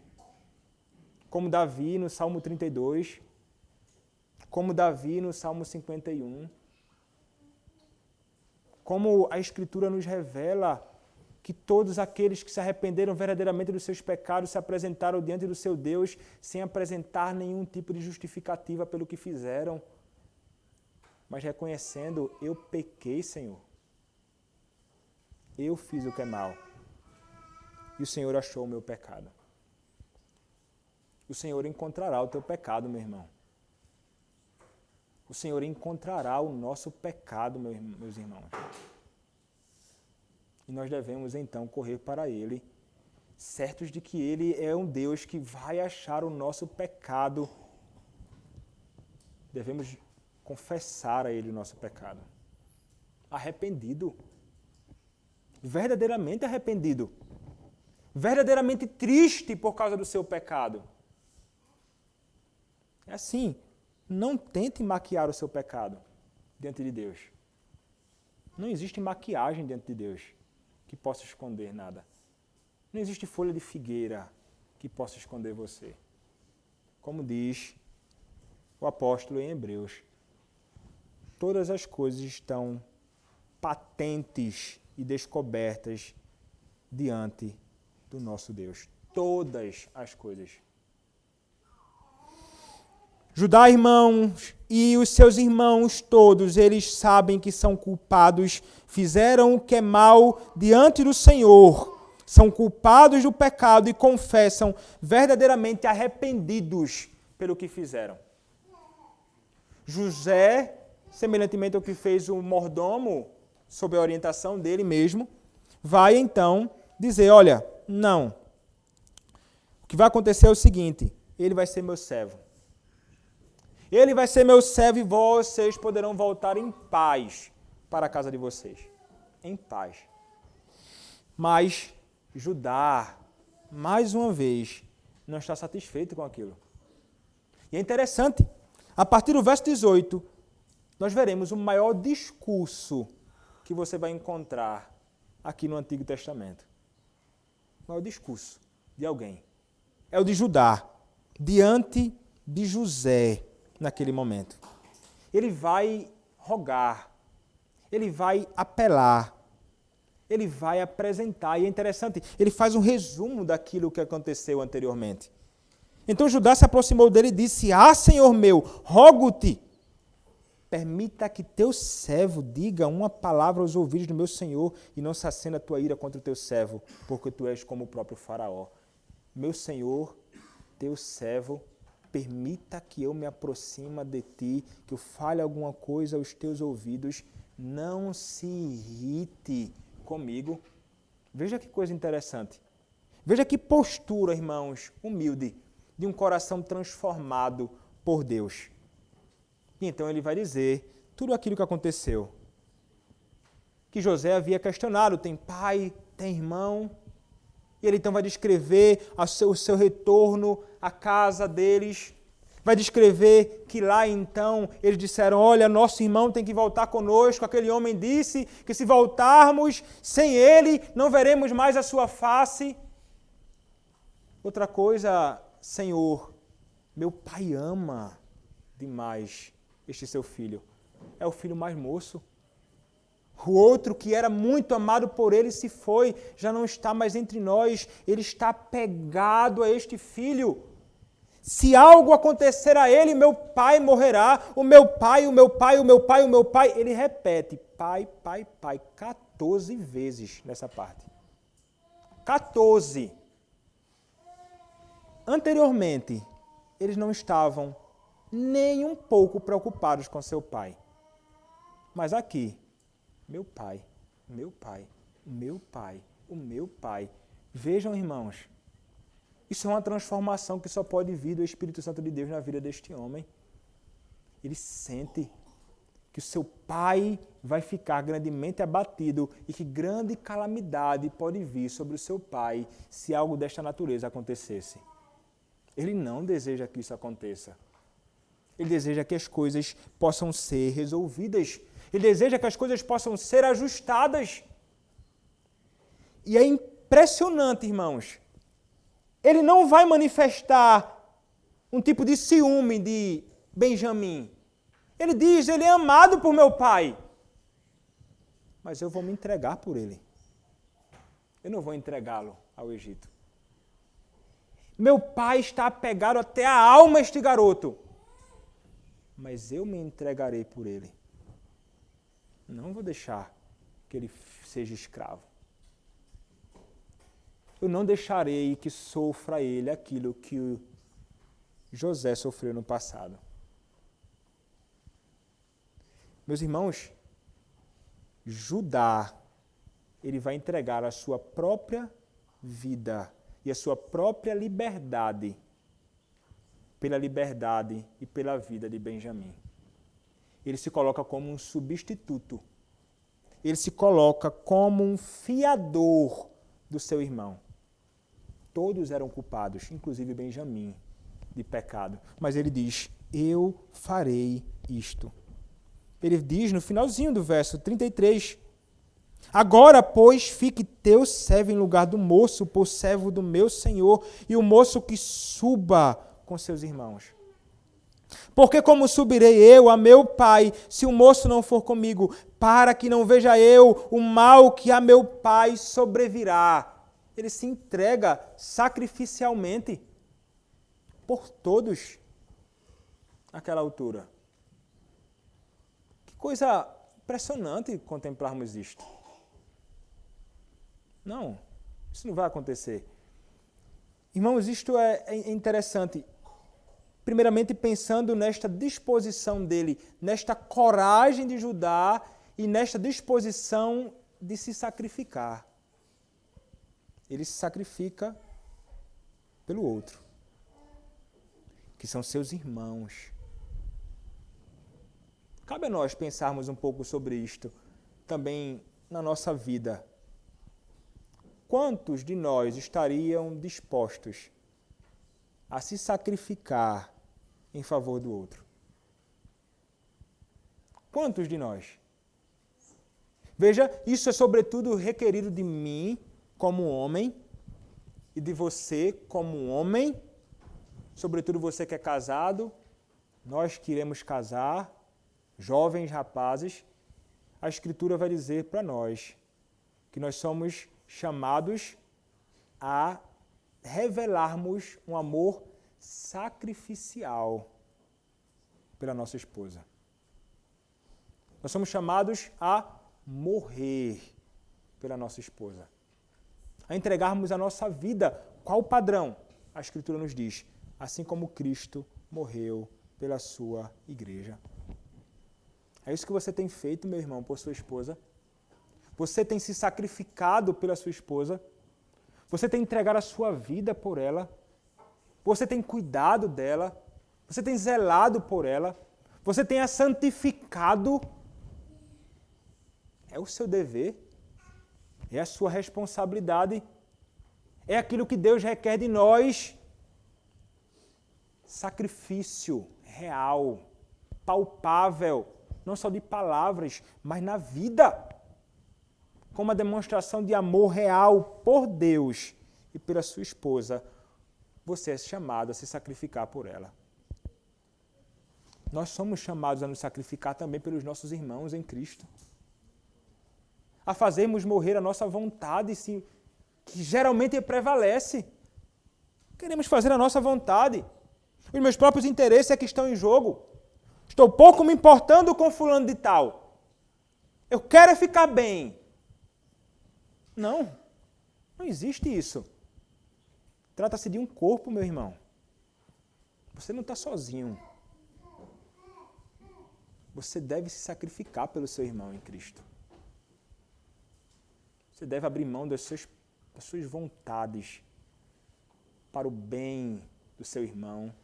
Como Davi no Salmo 32, como Davi no Salmo 51, como a Escritura nos revela que todos aqueles que se arrependeram verdadeiramente dos seus pecados se apresentaram diante do seu Deus sem apresentar nenhum tipo de justificativa pelo que fizeram, mas reconhecendo, eu pequei, Senhor. Eu fiz o que é mal. E o Senhor achou o meu pecado. O Senhor encontrará o teu pecado, meu irmão. O Senhor encontrará o nosso pecado, meus irmãos. E nós devemos, então, correr para Ele, certos de que Ele é um Deus que vai achar o nosso pecado. Devemos confessar a Ele o nosso pecado. Arrependido. Verdadeiramente arrependido. Verdadeiramente triste por causa do seu pecado. É assim, não tente maquiar o seu pecado diante de Deus. Não existe maquiagem diante de Deus que possa esconder nada. Não existe folha de figueira que possa esconder você. Como diz o apóstolo em Hebreus, todas as coisas estão patentes e descobertas diante do nosso Deus. Todas as coisas. Judá, irmãos, e os seus irmãos todos, eles sabem que são culpados, fizeram o que é mal diante do Senhor, são culpados do pecado e confessam verdadeiramente arrependidos pelo que fizeram. José, semelhantemente ao que fez o mordomo, sob a orientação dele mesmo, vai então dizer, olha, não, o que vai acontecer é o seguinte, ele vai ser meu servo. Ele vai ser meu servo e vocês poderão voltar em paz para a casa de vocês. Em paz. Mas Judá, mais uma vez, não está satisfeito com aquilo. E é interessante, a partir do verso 18, nós veremos o maior discurso que você vai encontrar aqui no Antigo Testamento. O maior discurso de alguém. É o de Judá, diante de José. Naquele momento. Ele vai rogar, ele vai apelar, ele vai apresentar. E é interessante, ele faz um resumo daquilo que aconteceu anteriormente. Então Judá se aproximou dele e disse, Senhor meu, rogo-te, permita que teu servo diga uma palavra aos ouvidos do meu Senhor e não se acenda a tua ira contra o teu servo, porque tu és como o próprio faraó. Meu Senhor, teu servo, permita que eu me aproxime de ti, que eu fale alguma coisa aos teus ouvidos, não se irrite comigo. Veja que coisa interessante. Veja que postura, irmãos, humilde, de um coração transformado por Deus. E então ele vai dizer tudo aquilo que aconteceu. Que José havia questionado, tem pai, tem irmão. E ele então vai descrever o seu retorno à casa deles. Vai descrever que lá então eles disseram, olha, nosso irmão tem que voltar conosco. Aquele homem disse que se voltarmos sem ele, não veremos mais a sua face. Outra coisa, Senhor, meu pai ama demais este seu filho. É o filho mais moço. O outro que era muito amado por ele se foi, já não está mais entre nós, ele está apegado a este filho. Se algo acontecer a ele, meu pai morrerá, o meu pai, o meu pai, o meu pai, o meu pai. Ele repete, pai, pai, pai, 14 vezes nessa parte. 14. Anteriormente, eles não estavam nem um pouco preocupados com seu pai. Mas aqui, meu pai, meu pai, meu pai, o meu pai. Vejam, irmãos, isso é uma transformação que só pode vir do Espírito Santo de Deus na vida deste homem. Ele sente que o seu pai vai ficar grandemente abatido e que grande calamidade pode vir sobre o seu pai se algo desta natureza acontecesse. Ele não deseja que isso aconteça. Ele deseja que as coisas possam ser resolvidas. Ele deseja que as coisas possam ser ajustadas. E é impressionante, irmãos. Ele não vai manifestar um tipo de ciúme de Benjamim. Ele diz, ele é amado por meu pai. Mas eu vou me entregar por ele. Eu não vou entregá-lo ao Egito. Meu pai está apegado até a alma a este garoto. Mas eu me entregarei por ele. Não vou deixar que ele seja escravo. Eu não deixarei que sofra ele aquilo que José sofreu no passado. Meus irmãos, Judá, ele vai entregar a sua própria vida e a sua própria liberdade pela liberdade e pela vida de Benjamim. Ele se coloca como um substituto. Ele se coloca como um fiador do seu irmão. Todos eram culpados, inclusive Benjamim, de pecado. Mas ele diz, eu farei isto. Ele diz no finalzinho do verso 33, agora, pois, fique teu servo em lugar do moço, por servo do meu Senhor, e o moço que suba com seus irmãos. Porque como subirei eu a meu pai, se o moço não for comigo, para que não veja eu o mal que a meu pai sobrevirá. Ele se entrega sacrificialmente por todos naquela altura. Que coisa impressionante contemplarmos isto. Não, isso não vai acontecer. Irmãos, isto é interessante. Primeiramente pensando nesta disposição dele, nesta coragem de Judá e nesta disposição de se sacrificar. Ele se sacrifica pelo outro, que são seus irmãos. Cabe a nós pensarmos um pouco sobre isto também na nossa vida. Quantos de nós estariam dispostos a se sacrificar em favor do outro? Quantos de nós? Veja, isso é sobretudo requerido de mim como homem e de você como homem, sobretudo você que é casado, nós que iremos casar, jovens rapazes, a Escritura vai dizer para nós que nós somos chamados a revelarmos um amor sacrificial pela nossa esposa. Nós somos chamados a morrer pela nossa esposa, a entregarmos a nossa vida. Qual o padrão? A Escritura nos diz, assim como Cristo morreu pela sua igreja. É isso que você tem feito, meu irmão, por sua esposa. Você tem se sacrificado pela sua esposa. Você tem entregado a sua vida por ela. Você tem cuidado dela. Você tem zelado por ela. Você tem a santificado. É o seu dever. É a sua responsabilidade. É aquilo que Deus requer de nós. Sacrifício real, palpável, não só de palavras, mas na vida. Como uma demonstração de amor real por Deus e pela sua esposa, você é chamado a se sacrificar por ela. Nós somos chamados a nos sacrificar também pelos nossos irmãos em Cristo. A fazermos morrer a nossa vontade, que geralmente prevalece. Queremos fazer a nossa vontade. Os meus próprios interesses é que estão em jogo. Estou pouco me importando com fulano de tal. Eu quero é ficar bem. Não existe isso. Trata-se de um corpo, meu irmão. Você não está sozinho. Você deve se sacrificar pelo seu irmão em Cristo. Você deve abrir mão das suas vontades para o bem do seu irmão,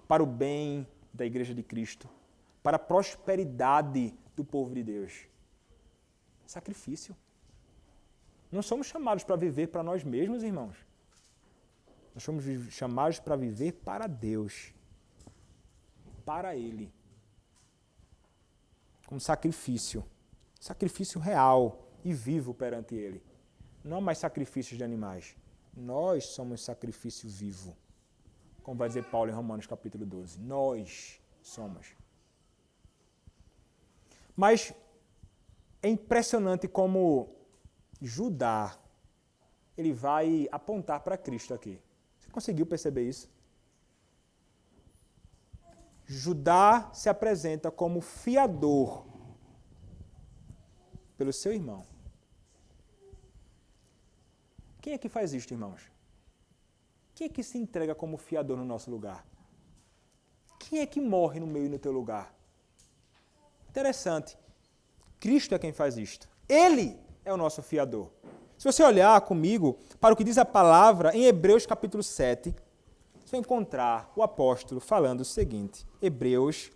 para o bem da Igreja de Cristo, para a prosperidade do povo de Deus. Sacrifício. Não somos chamados para viver para nós mesmos, irmãos. Nós somos chamados para viver para Deus, para Ele, como sacrifício real e vivo perante Ele. Não mais sacrifícios de animais. Nós somos sacrifício vivo, como vai dizer Paulo em Romanos capítulo 12. Nós somos. Mas é impressionante como Judá, ele vai apontar para Cristo aqui. Você conseguiu perceber isso? Judá se apresenta como fiador pelo seu irmão. Quem é que faz isto, irmãos? Quem é que se entrega como fiador no nosso lugar? Quem é que morre no meu e no teu lugar? Interessante. Cristo é quem faz isto. Ele é o nosso fiador. Se você olhar comigo para o que diz a palavra em Hebreus capítulo 7, você vai encontrar o apóstolo falando o seguinte. Hebreus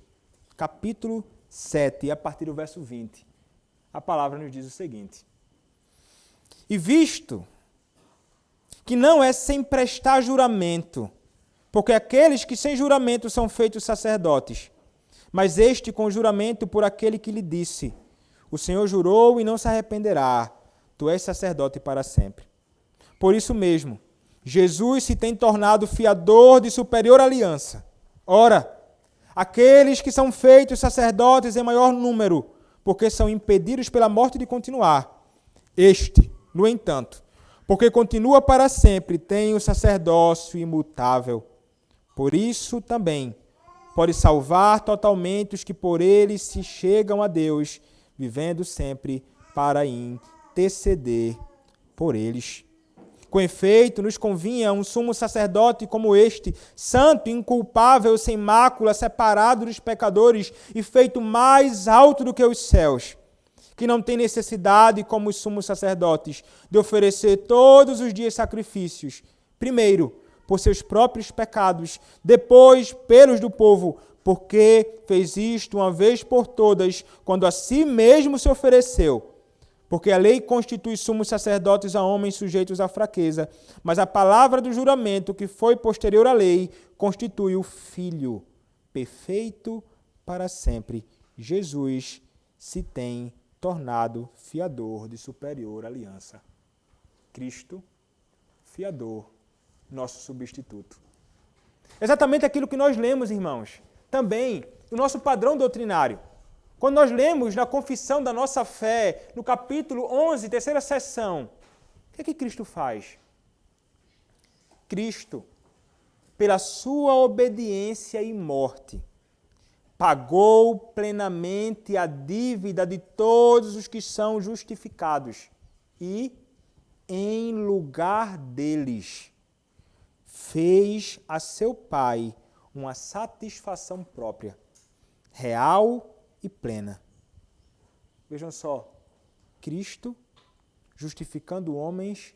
capítulo 7, a partir do verso 20. A palavra nos diz o seguinte. E visto que não é sem prestar juramento, porque aqueles que sem juramento são feitos sacerdotes, mas este com juramento por aquele que lhe disse, o Senhor jurou e não se arrependerá, tu és sacerdote para sempre. Por isso mesmo, Jesus se tem tornado fiador de superior aliança. Ora, aqueles que são feitos sacerdotes em maior número, porque são impedidos pela morte de continuar. Este, no entanto, porque continua para sempre, tem o sacerdócio imutável. Por isso também pode salvar totalmente os que por ele se chegam a Deus, vivendo sempre para interceder por eles. Com efeito, nos convinha um sumo sacerdote como este, santo, inculpável, sem mácula, separado dos pecadores e feito mais alto do que os céus, que não tem necessidade, como os sumos sacerdotes, de oferecer todos os dias sacrifícios, primeiro por seus próprios pecados, depois pelos do povo, porque fez isto uma vez por todas, quando a si mesmo se ofereceu. Porque a lei constitui sumos sacerdotes a homens sujeitos à fraqueza, mas a palavra do juramento, que foi posterior à lei, constitui o Filho, perfeito para sempre. Jesus se tem tornado fiador de superior aliança. Cristo, fiador, nosso substituto. Exatamente aquilo que nós lemos, irmãos, também no nosso padrão doutrinário. Quando nós lemos na confissão da nossa fé, no capítulo 11, terceira seção, o que é que Cristo faz? Cristo, pela sua obediência e morte, pagou plenamente a dívida de todos os que são justificados e, em lugar deles, fez a seu Pai uma satisfação própria, real e plena. Vejam só, Cristo, justificando homens,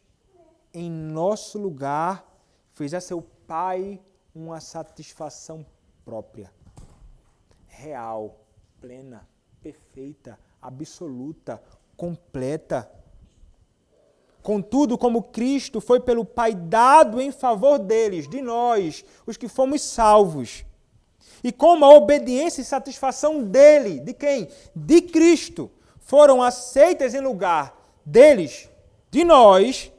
em nosso lugar, fez a seu Pai uma satisfação própria, real, plena, perfeita, absoluta, completa. Contudo, como Cristo foi pelo Pai dado em favor deles, de nós, os que fomos salvos, e como a obediência e satisfação dele, de quem? De Cristo, foram aceitas em lugar deles, de nós,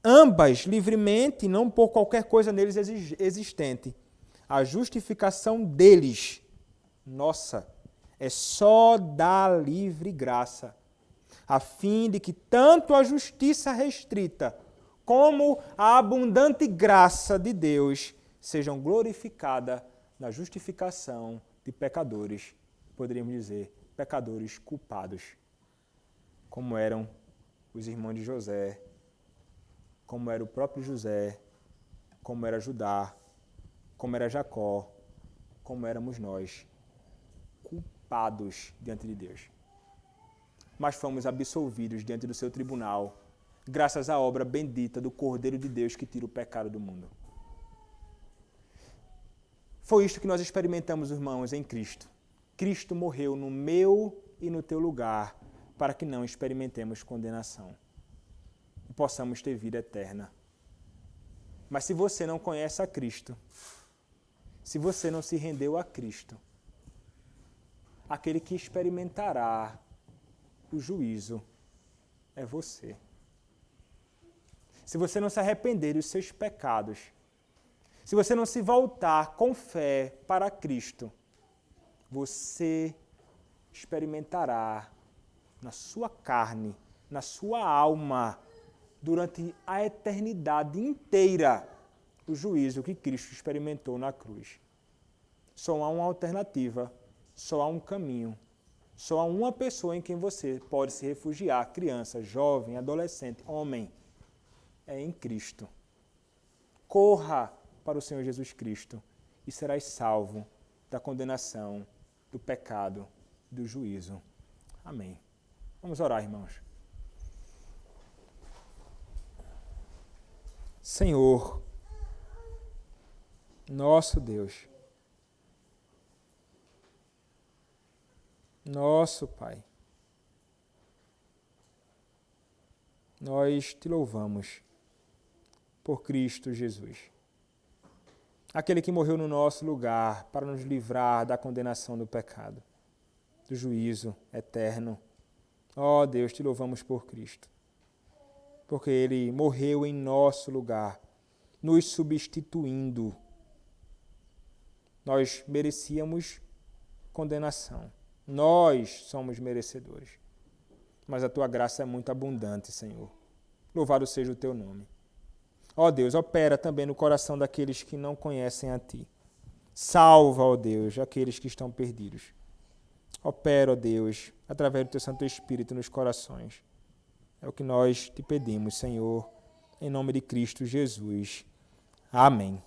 ambas livremente, não por qualquer coisa neles existente. A justificação deles, nossa, é só da livre graça, a fim de que tanto a justiça restrita como a abundante graça de Deus sejam glorificadas na justificação de pecadores, poderíamos dizer, pecadores culpados, como eram os irmãos de José, como era o próprio José, como era Judá, como era Jacó, como éramos nós, culpados diante de Deus. Mas fomos absolvidos diante do seu tribunal, graças à obra bendita do Cordeiro de Deus que tira o pecado do mundo. Foi isto que nós experimentamos, irmãos, em Cristo. Cristo morreu no meu e no teu lugar, para que não experimentemos condenação e possamos ter vida eterna. Mas se você não conhece a Cristo, se você não se rendeu a Cristo, aquele que experimentará o juízo é você. Se você não se arrepender dos seus pecados, se você não se voltar com fé para Cristo, você experimentará na sua carne, na sua alma, durante a eternidade inteira, o juízo que Cristo experimentou na cruz. Só há uma alternativa, só há um caminho, só há uma pessoa em quem você pode se refugiar, criança, jovem, adolescente, homem, é em Cristo. Corra para o Senhor Jesus Cristo e serás salvo da condenação, do pecado, do juízo. Amém. Vamos orar, irmãos. Senhor, nosso Deus, nosso Pai, nós te louvamos por Cristo Jesus, aquele que morreu no nosso lugar para nos livrar da condenação do pecado, do juízo eterno. Ó Deus, te louvamos por Cristo, porque Ele morreu em nosso lugar, nos substituindo. Nós merecíamos condenação, nós somos merecedores, mas a Tua graça é muito abundante, Senhor. Louvado seja o Teu nome. Ó Deus, opera também no coração daqueles que não conhecem a Ti. Salva, ó Deus, aqueles que estão perdidos. Opera, ó Deus, através do Teu Santo Espírito nos corações. É o que nós te pedimos, Senhor, em nome de Cristo Jesus. Amém.